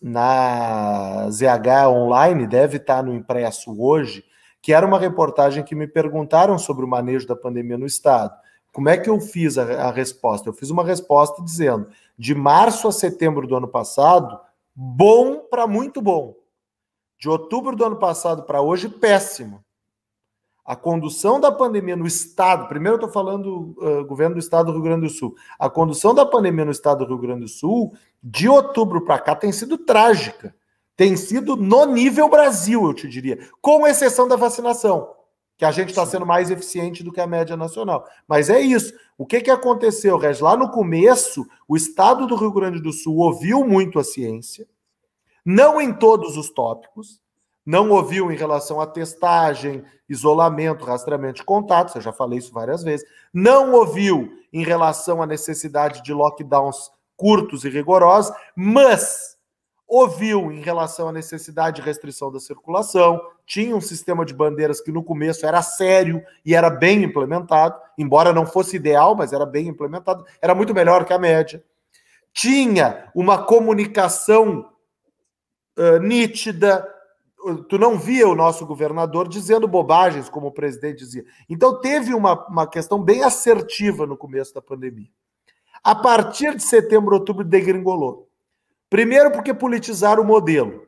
na ZH Online, deve estar no impresso hoje, que era uma reportagem que me perguntaram sobre o manejo da pandemia no Estado. Como é que eu fiz a resposta? Eu fiz uma resposta dizendo, de março a setembro do ano passado, bom para muito bom. De outubro do ano passado para hoje, péssimo. A condução da pandemia no Estado, primeiro eu estou falando governo do Estado do Rio Grande do Sul, a condução da pandemia no Estado do Rio Grande do Sul, de outubro para cá, tem sido trágica. Tem sido no nível Brasil, eu te diria, com exceção da vacinação, que a gente está sendo mais eficiente do que a média nacional. Mas é isso. O que aconteceu, Regis? Lá no começo, o Estado do Rio Grande do Sul ouviu muito a ciência, não em todos os tópicos, não ouviu em relação a testagem, isolamento, rastreamento de contatos, eu já falei isso várias vezes, não ouviu em relação à necessidade de lockdowns curtos e rigorosos, mas ouviu em relação à necessidade de restrição da circulação, tinha um sistema de bandeiras que no começo era sério e era bem implementado, embora não fosse ideal, mas era bem implementado, era muito melhor que a média. Tinha uma comunicação nítida, tu não via o nosso governador dizendo bobagens, como o presidente dizia. Então teve uma questão bem assertiva no começo da pandemia. A partir de setembro, outubro, degringolou. Primeiro porque politizaram o modelo.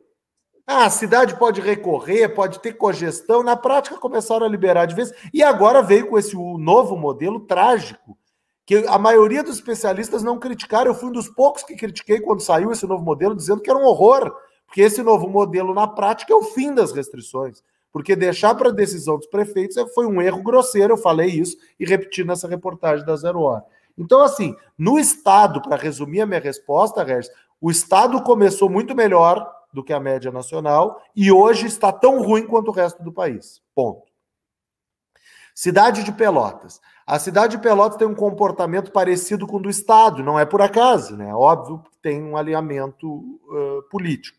A cidade pode recorrer, pode ter cogestão. Na prática, começaram a liberar de vez. E agora veio com esse novo modelo trágico, que a maioria dos especialistas não criticaram. Eu fui um dos poucos que critiquei quando saiu esse novo modelo, dizendo que era um horror, porque esse novo modelo, na prática, é o fim das restrições. Porque deixar para a decisão dos prefeitos foi um erro grosseiro. Eu falei isso e repeti nessa reportagem da 0 Hora. Então, assim, no Estado, para resumir a minha resposta, Regis, o Estado começou muito melhor do que a média nacional e hoje está tão ruim quanto o resto do país. Ponto. Cidade de Pelotas. A cidade de Pelotas tem um comportamento parecido com o do Estado, não é por acaso, né? Óbvio que tem um alinhamento político.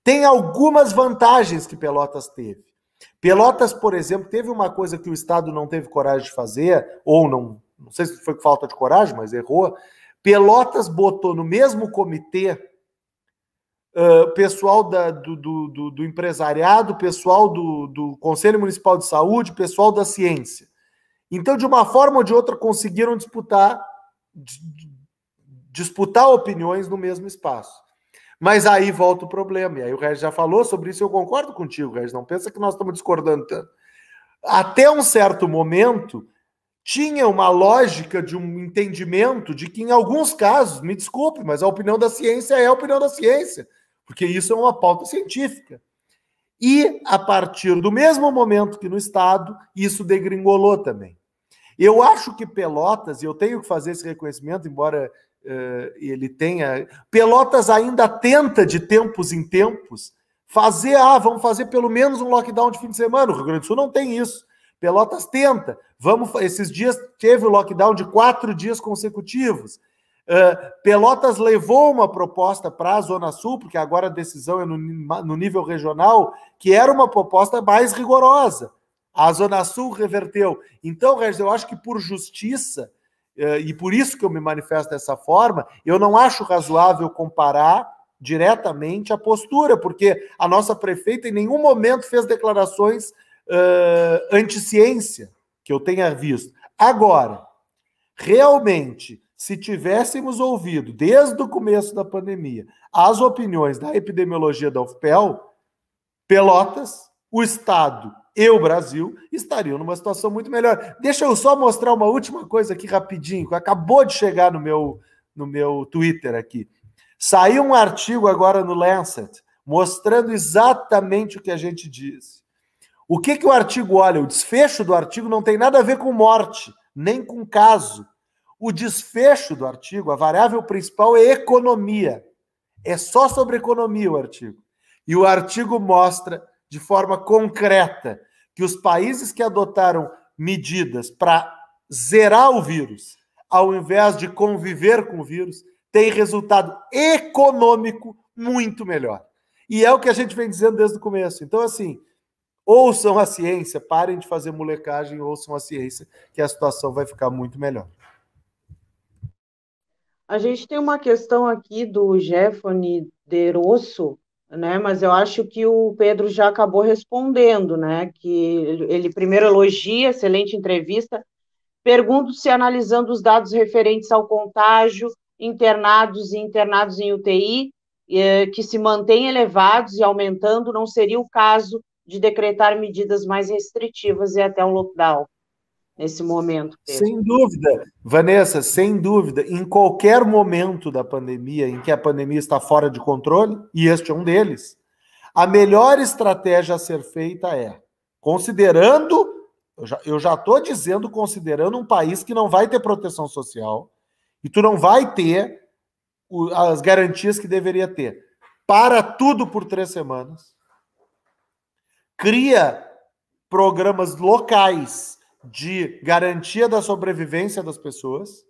Tem algumas vantagens que Pelotas teve. Pelotas, por exemplo, teve uma coisa que o Estado não teve coragem de fazer, ou não sei se foi falta de coragem, mas errou. Pelotas botou no mesmo comitê pessoal do empresariado, pessoal do Conselho Municipal de Saúde, pessoal da ciência. Então, de uma forma ou de outra, conseguiram disputar opiniões no mesmo espaço. Mas aí volta o problema, e aí o Regis já falou sobre isso, eu concordo contigo, Regis, não pensa que nós estamos discordando tanto. Até um certo momento, tinha uma lógica de um entendimento de que, em alguns casos, me desculpe, mas a opinião da ciência é a opinião da ciência, porque isso é uma pauta científica. E, a partir do mesmo momento que no Estado, isso degringolou também. Eu acho que Pelotas, e eu tenho que fazer esse reconhecimento, embora ele tenha... Pelotas ainda tenta, de tempos em tempos, vamos fazer pelo menos um lockdown de fim de semana. O Rio Grande do Sul não tem isso. Pelotas tenta. Esses dias teve o lockdown de 4 dias consecutivos. Pelotas levou uma proposta para a Zona Sul, porque agora a decisão é no nível regional, que era uma proposta mais rigorosa. A Zona Sul reverteu. Então, Regis, eu acho que por justiça, e por isso que eu me manifesto dessa forma, eu não acho razoável comparar diretamente a postura, porque a nossa prefeita em nenhum momento fez declarações anticiência que eu tenha visto. Agora, realmente, se tivéssemos ouvido, desde o começo da pandemia, as opiniões da epidemiologia da UFPEL, Pelotas, o Estado e o Brasil estariam numa situação muito melhor. Deixa eu só mostrar uma última coisa aqui rapidinho, que acabou de chegar no meu Twitter aqui. Saiu um artigo agora no Lancet, mostrando exatamente o que a gente disse. O que o artigo olha? O desfecho do artigo não tem nada a ver com morte, nem com caso. O desfecho do artigo, a variável principal é economia. É só sobre economia o artigo. E o artigo mostra, de forma concreta, que os países que adotaram medidas para zerar o vírus, ao invés de conviver com o vírus, têm resultado econômico muito melhor. E é o que a gente vem dizendo desde o começo. Então, assim, ouçam a ciência, parem de fazer molecagem, ouçam a ciência, que a situação vai ficar muito melhor. A gente tem uma questão aqui do Jeffone De Rosso, né? Mas eu acho que o Pedro já acabou respondendo, né? Que ele primeiro elogia, excelente entrevista. Pergunto se, analisando os dados referentes ao contágio, internados e internados em UTI, que se mantêm elevados e aumentando, não seria o caso de decretar medidas mais restritivas e até um lockdown nesse momento, Pedro? Sem dúvida, Vanessa, sem dúvida. Em qualquer momento da pandemia, em que a pandemia está fora de controle, e este é um deles, a melhor estratégia a ser feita é, considerando, eu já estou dizendo, considerando um país que não vai ter proteção social, e tu não vai ter as garantias que deveria ter. Para tudo por 3 semanas. Cria programas locais de garantia da sobrevivência das pessoas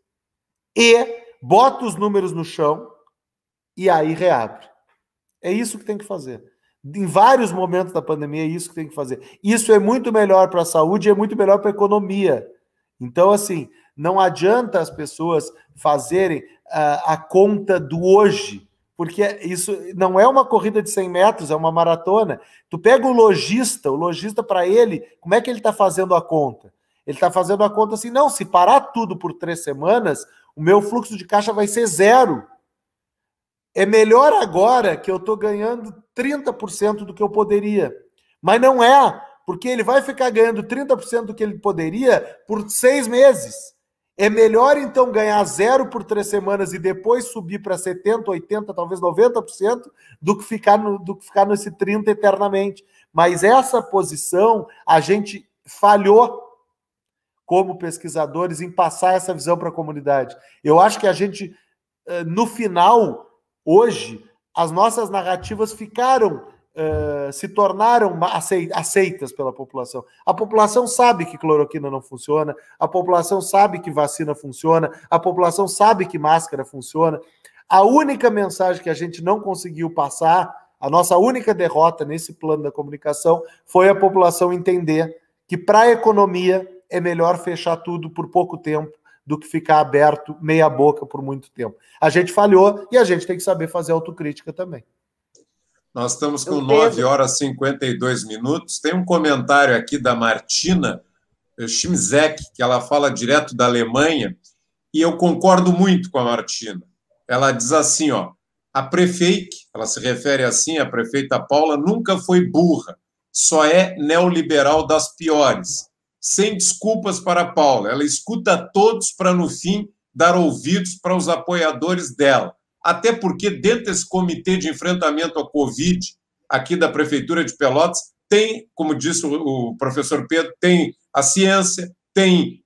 e bota os números no chão e aí reabre. É isso que tem que fazer. Em vários momentos da pandemia é isso que tem que fazer. Isso é muito melhor para a saúde e é muito melhor para a economia. Então, assim, não adianta as pessoas fazerem a conta do hoje, porque isso não é uma corrida de 100 metros, é uma maratona. Tu pega o lojista para ele, como é que ele está fazendo a conta? Ele está fazendo a conta assim, não, se parar tudo por 3 semanas, o meu fluxo de caixa vai ser 0. É melhor agora que eu estou ganhando 30% do que eu poderia. Mas não é, porque ele vai ficar ganhando 30% do que ele poderia por 6 meses. É melhor, então, ganhar 0 por 3 semanas e depois subir para 70%, 80%, talvez 90%, do que ficar nesse 30% eternamente. Mas essa posição, a gente falhou como pesquisadores em passar essa visão para a comunidade. Eu acho que a gente, no final, hoje, as nossas narrativas se tornaram aceitas pela população. A população sabe que cloroquina não funciona, a população sabe que vacina funciona, a população sabe que máscara funciona. A única mensagem que a gente não conseguiu passar, a nossa única derrota nesse plano da comunicação, foi a população entender que para a economia é melhor fechar tudo por pouco tempo do que ficar aberto meia boca por muito tempo. A gente falhou e a gente tem que saber fazer autocrítica também. Nós estamos com 9 horas e 52 minutos. Tem um comentário aqui da Martina Schimzek, que ela fala direto da Alemanha, e eu concordo muito com a Martina. Ela diz assim, ó, a prefeita, ela se refere assim, a prefeita Paula, nunca foi burra, só é neoliberal das piores. Sem desculpas para a Paula. Ela escuta todos para, no fim, dar ouvidos para os apoiadores dela. Até porque, dentro desse comitê de enfrentamento à Covid, aqui da Prefeitura de Pelotas, tem, como disse o professor Pedro, tem a ciência, tem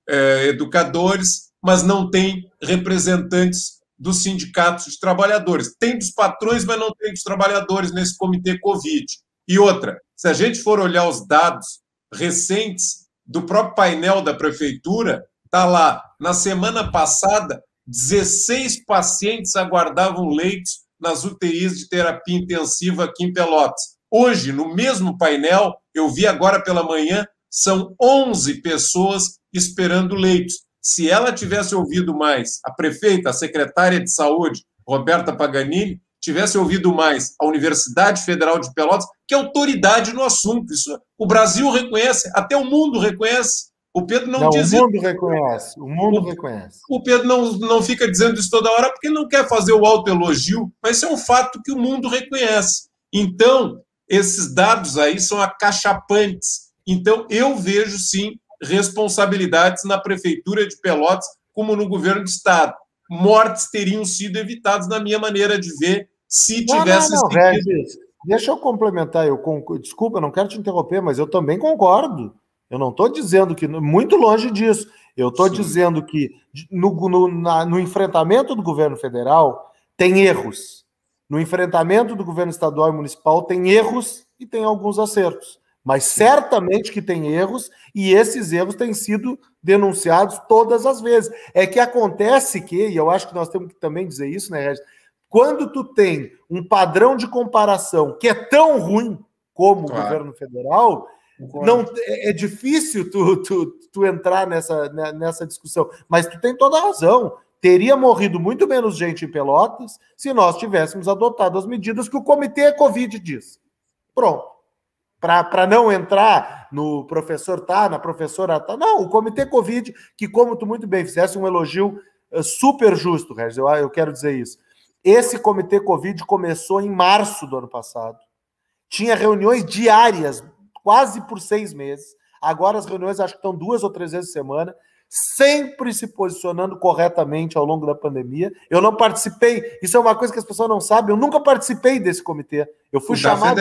educadores, mas não tem representantes dos sindicatos de trabalhadores. Tem dos patrões, mas não tem dos trabalhadores nesse comitê Covid. E outra, se a gente for olhar os dados recentes do próprio painel da Prefeitura, está lá, na semana passada, 16 pacientes aguardavam leitos nas UTIs de terapia intensiva aqui em Pelotas. Hoje, no mesmo painel, eu vi agora pela manhã, são 11 pessoas esperando leitos. Se ela tivesse ouvido mais a prefeita, a secretária de saúde, Roberta Paganini, tivesse ouvido mais a Universidade Federal de Pelotas, que é autoridade no assunto. Isso o Brasil reconhece, até o mundo reconhece. O Pedro não diz isso. O mundo reconhece, o mundo reconhece. O Pedro não fica dizendo isso toda hora porque não quer fazer o autoelogio, mas isso é um fato que o mundo reconhece. Então, esses dados aí são acachapantes. Então, eu vejo, sim, responsabilidades na Prefeitura de Pelotas, como no governo do Estado. Mortes teriam sido evitadas, na minha maneira de ver, se tivesse seguido. Regis, deixa eu complementar. Desculpa, não quero te interromper, mas eu também concordo. Eu não estou dizendo que... Muito longe disso. Eu estou dizendo que no enfrentamento do governo federal tem erros. No enfrentamento do governo estadual e municipal tem erros e tem alguns acertos. Mas certamente que tem erros, e esses erros têm sido denunciados todas as vezes. É que acontece que, e eu acho que nós temos que também dizer isso, né, Regis? Quando tu tem um padrão de comparação que é tão ruim como o governo federal, não, é difícil tu entrar nessa discussão. Mas tu tem toda a razão. Teria morrido muito menos gente em Pelotas se nós tivéssemos adotado as medidas que o Comitê Covid diz. Pronto. Para não entrar no professor tá, na professora tá. Não, o Comitê Covid, que como tu muito bem fizesse um elogio super justo, Regis, eu quero dizer isso. Esse Comitê Covid começou em março do ano passado. Tinha reuniões diárias, quase por 6 meses. Agora as reuniões acho que estão 2 ou 3 vezes por semana, sempre se posicionando corretamente ao longo da pandemia. Eu não participei, isso é uma coisa que as pessoas não sabem, eu nunca participei desse comitê. Eu fui chamado...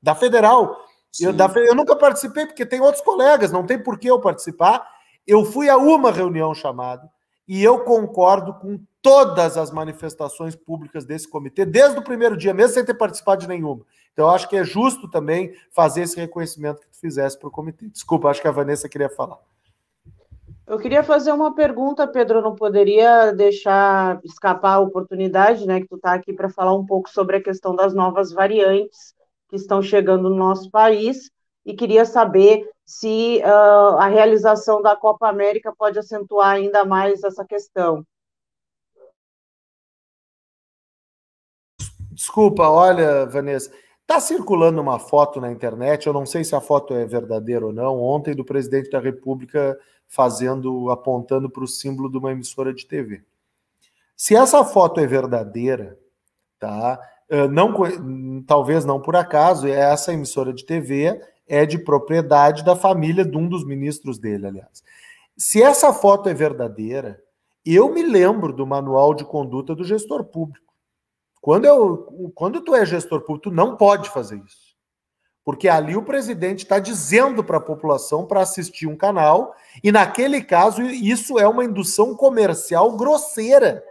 Da Federal. Eu nunca participei, porque tem outros colegas, não tem por que eu participar. Eu fui a uma reunião chamada e eu concordo com todas as manifestações públicas desse comitê, desde o primeiro dia, mesmo sem ter participado de nenhuma. Então, eu acho que é justo também fazer esse reconhecimento que tu fizesse para o comitê. Desculpa, acho que a Vanessa queria falar. Eu queria fazer uma pergunta, Pedro, eu não poderia deixar escapar a oportunidade, né, que tu está aqui para falar um pouco sobre a questão das novas variantes que estão chegando no nosso país, e queria saber se a realização da Copa América pode acentuar ainda mais essa questão. Desculpa, olha, Vanessa, está circulando uma foto na internet, eu não sei se a foto é verdadeira ou não, ontem do presidente da República apontando para o símbolo de uma emissora de TV. Se essa foto é verdadeira, tá? Talvez não por acaso, essa emissora de TV é de propriedade da família de um dos ministros dele, aliás. Se essa foto é verdadeira, eu me lembro do manual de conduta do gestor público. Quando tu é gestor público, tu não pode fazer isso. Porque ali o presidente está dizendo para a população para assistir um canal, e naquele caso isso é uma indução comercial grosseira.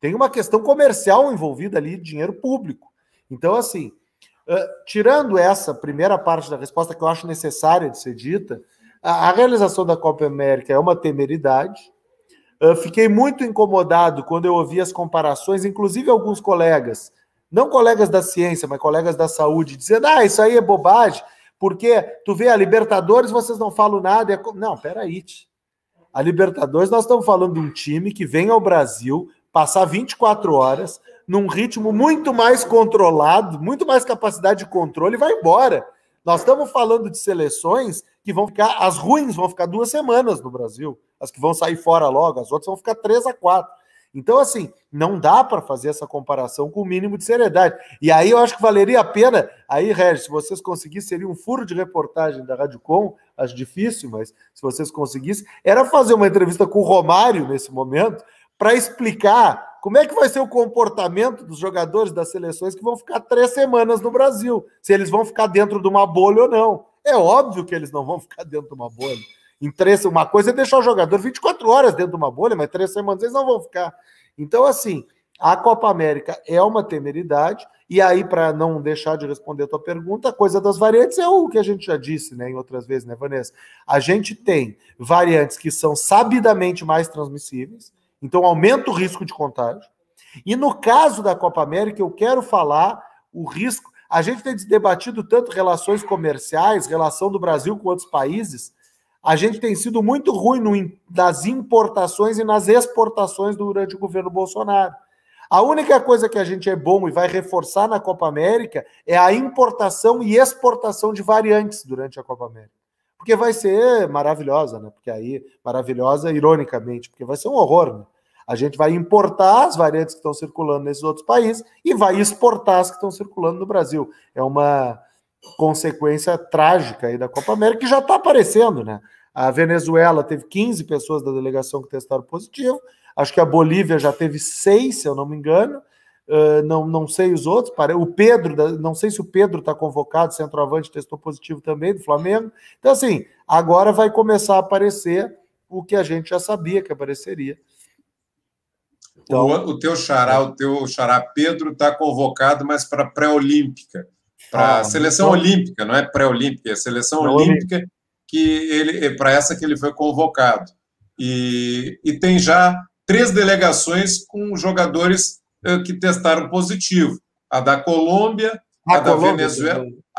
Tem uma questão comercial envolvida ali, dinheiro público. Então, assim, tirando essa primeira parte da resposta que eu acho necessária de ser dita, a realização da Copa América é uma temeridade. Fiquei muito incomodado quando eu ouvi as comparações, inclusive alguns colegas, não colegas da ciência, mas colegas da saúde, dizendo, isso aí é bobagem, porque tu vê a Libertadores, vocês não falam nada. Não, peraí. A Libertadores, nós estamos falando de um time que vem ao Brasil passar 24 horas num ritmo muito mais controlado, muito mais capacidade de controle e vai embora. Nós estamos falando de seleções que vão ficar, as ruins vão ficar 2 semanas no Brasil, as que vão sair fora logo, as outras vão ficar 3 a 4. Então, assim, não dá para fazer essa comparação com o mínimo de seriedade. E aí eu acho que valeria a pena, aí, Regis, se vocês conseguissem, seria um furo de reportagem da Rádio Com, acho difícil, mas se vocês conseguissem, era fazer uma entrevista com o Romário nesse momento, para explicar como é que vai ser o comportamento dos jogadores das seleções que vão ficar 3 semanas no Brasil, se eles vão ficar dentro de uma bolha ou não. É óbvio que eles não vão ficar dentro de uma bolha. Uma coisa é deixar o jogador 24 horas dentro de uma bolha, mas 3 semanas eles não vão ficar. Então, assim, a Copa América é uma temeridade, e aí, para não deixar de responder a tua pergunta, a coisa das variantes é o que a gente já disse, né, em outras vezes, né, Vanessa? A gente tem variantes que são sabidamente mais transmissíveis, então aumenta o risco de contágio. E no caso da Copa América, eu quero falar o risco. A gente tem debatido tanto relações comerciais, relação do Brasil com outros países. A gente tem sido muito ruim nas importações e nas exportações durante o governo Bolsonaro. A única coisa que a gente é bom e vai reforçar na Copa América é a importação e exportação de variantes durante a Copa América. Porque vai ser maravilhosa, né? Porque aí, maravilhosa ironicamente, porque vai ser um horror, né? A gente vai importar as variantes que estão circulando nesses outros países e vai exportar as que estão circulando no Brasil. É uma consequência trágica aí da Copa América que já está aparecendo, né? A Venezuela teve 15 pessoas da delegação que testaram positivo. Acho que a Bolívia já teve 6, se eu não me engano. Não sei os outros. O Pedro, não sei se o Pedro está convocado, centroavante, testou positivo também, do Flamengo. Então, assim, agora vai começar a aparecer o que a gente já sabia que apareceria. Então, o teu xará Pedro está convocado, mas para a pré-olímpica, para a seleção olímpica, não é pré-olímpica, é a seleção olímpica para essa que ele foi convocado. E tem já 3 delegações com jogadores que testaram positivo. A da Colômbia, a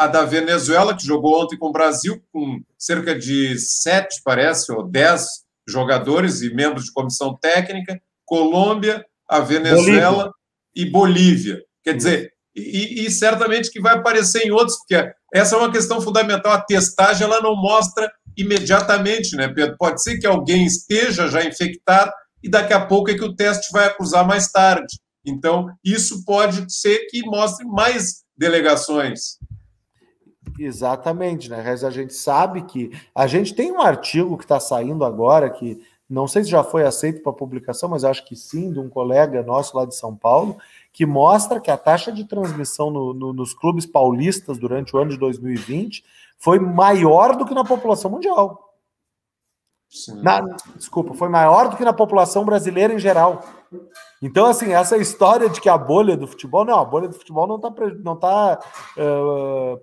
da Venezuela, que jogou ontem com o Brasil, com cerca de 7, parece, ou 10 jogadores e membros de comissão técnica, Colômbia, a Venezuela e Bolívia. Quer dizer, e certamente que vai aparecer em outros, porque essa é uma questão fundamental. A testagem ela não mostra imediatamente, né, Pedro? Pode ser que alguém esteja já infectado e daqui a pouco é que o teste vai acusar mais tarde. Então, isso pode ser que mostre mais delegações. Exatamente, né? Mas a gente sabe que... A gente tem um artigo que está saindo agora, que não sei se já foi aceito para publicação, mas acho que sim, de um colega nosso lá de São Paulo, que mostra que a taxa de transmissão nos clubes paulistas durante o ano de 2020 foi maior do que na população mundial. Desculpa, foi maior do que na população brasileira em geral. Então, assim, essa história de que a bolha do futebol, não, a bolha do futebol não tá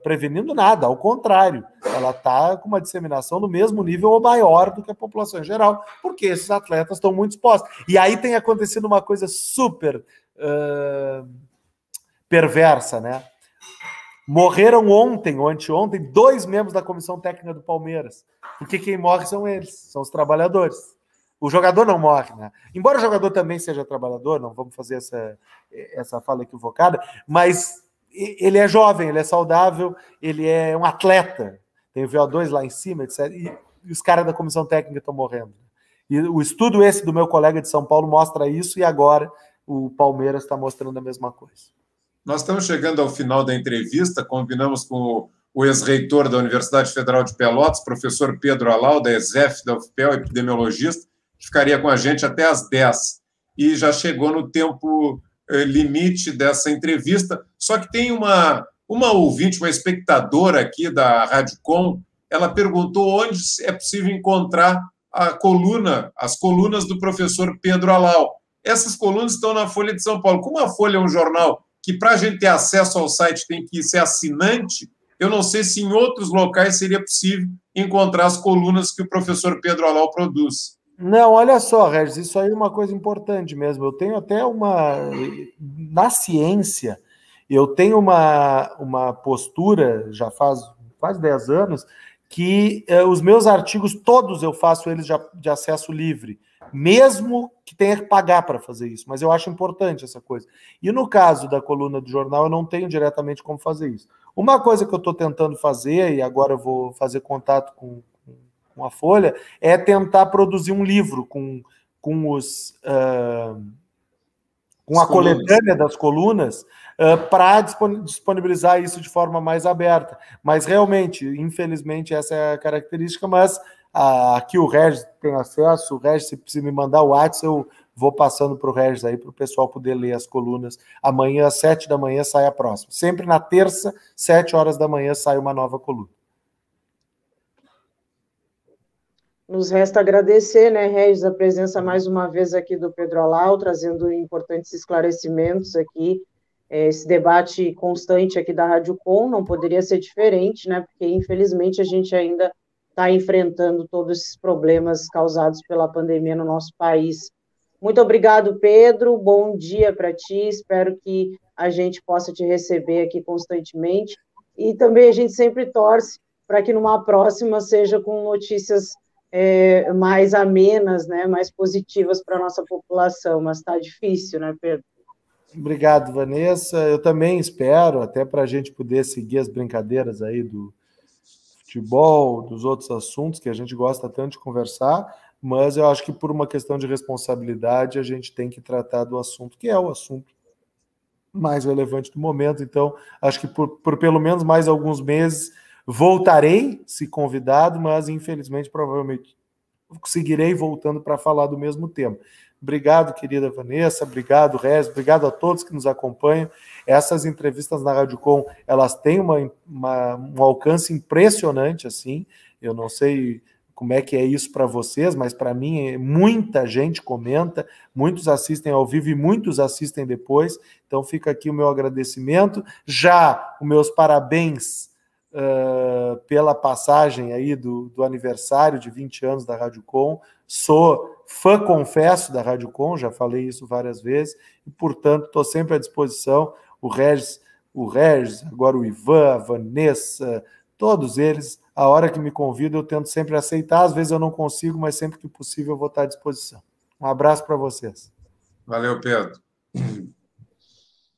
prevenindo nada, ao contrário, ela está com uma disseminação no mesmo nível ou maior do que a população em geral, porque esses atletas estão muito expostos. E aí tem acontecido uma coisa super perversa, né? Morreram ontem ou anteontem 2 membros da comissão técnica do Palmeiras, porque quem morre são eles, são os trabalhadores. O jogador não morre, né? Embora o jogador também seja trabalhador, não vamos fazer essa fala equivocada, mas ele é jovem, ele é saudável, ele é um atleta, tem o VO2 lá em cima, etc. E os caras da comissão técnica estão morrendo. E o estudo esse do meu colega de São Paulo mostra isso, e agora o Palmeiras está mostrando a mesma coisa. Nós estamos chegando ao final da entrevista, combinamos com o ex-reitor da Universidade Federal de Pelotas, professor Pedro Alau, da ESEF, da UFPEL, epidemiologista, que ficaria com a gente até às 10. E já chegou no tempo limite dessa entrevista. Só que tem uma ouvinte, uma espectadora aqui da Rádio Com, ela perguntou onde é possível encontrar as colunas do professor Pedro Alau. Essas colunas estão na Folha de São Paulo. Como a Folha é um jornal que, para a gente ter acesso ao site, tem que ser assinante, eu não sei se em outros locais seria possível encontrar as colunas que o professor Pedro Alau produz. Não, olha só, Regis, isso aí é uma coisa importante mesmo. Eu tenho até na ciência, eu tenho uma postura, já faz 10 anos, que os meus artigos, todos eu faço eles de acesso livre, mesmo que tenha que pagar para fazer isso, mas eu acho importante essa coisa. E no caso da coluna do jornal, eu não tenho diretamente como fazer isso. Uma coisa que eu estou tentando fazer, e agora eu vou fazer contato com a Folha, é tentar produzir um livro com a coletânea das colunas para disponibilizar isso de forma mais aberta. Mas realmente, infelizmente, essa é a característica, mas aqui o Regis tem acesso, o Regis, se precisa me mandar o WhatsApp, eu vou passando para o Regis aí, para o pessoal poder ler as colunas. Amanhã, às 7 da manhã, sai a próxima. Sempre na terça, 7 horas da manhã, sai uma nova coluna. Nos resta agradecer, né, Regis, a presença mais uma vez aqui do Pedro Alau, trazendo importantes esclarecimentos aqui. Esse debate constante aqui da Rádio Com não poderia ser diferente, né, porque infelizmente a gente ainda está enfrentando todos esses problemas causados pela pandemia no nosso país. Muito obrigado, Pedro, bom dia para ti, espero que a gente possa te receber aqui constantemente, e também a gente sempre torce para que numa próxima seja com notícias mais amenas, né, mais positivas para a nossa população, mas está difícil, né, Pedro? Obrigado, Vanessa. Eu também espero, até para a gente poder seguir as brincadeiras aí do futebol, dos outros assuntos que a gente gosta tanto de conversar, mas eu acho que por uma questão de responsabilidade a gente tem que tratar do assunto, que é o assunto mais relevante do momento. Então, acho que por pelo menos mais alguns meses voltarei, se convidado, mas infelizmente, provavelmente, seguirei voltando para falar do mesmo tema. Obrigado, querida Vanessa, obrigado, Rez, obrigado a todos que nos acompanham. Essas entrevistas na Rádio Com, elas têm um alcance impressionante, assim, eu não sei como é que é isso para vocês, mas para mim muita gente comenta, muitos assistem ao vivo e muitos assistem depois, então fica aqui o meu agradecimento, já os meus parabéns pela passagem aí do aniversário de 20 anos da Rádio Com. Sou fã, confesso, da Rádio Com, já falei isso várias vezes, e, portanto, estou sempre à disposição. O Regis, agora o Ivan, a Vanessa, todos eles, a hora que me convidam, eu tento sempre aceitar. Às vezes eu não consigo, mas sempre que possível eu vou estar à disposição. Um abraço para vocês. Valeu, Pedro.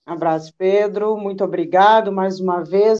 Abraço, Pedro. Muito obrigado mais uma vez.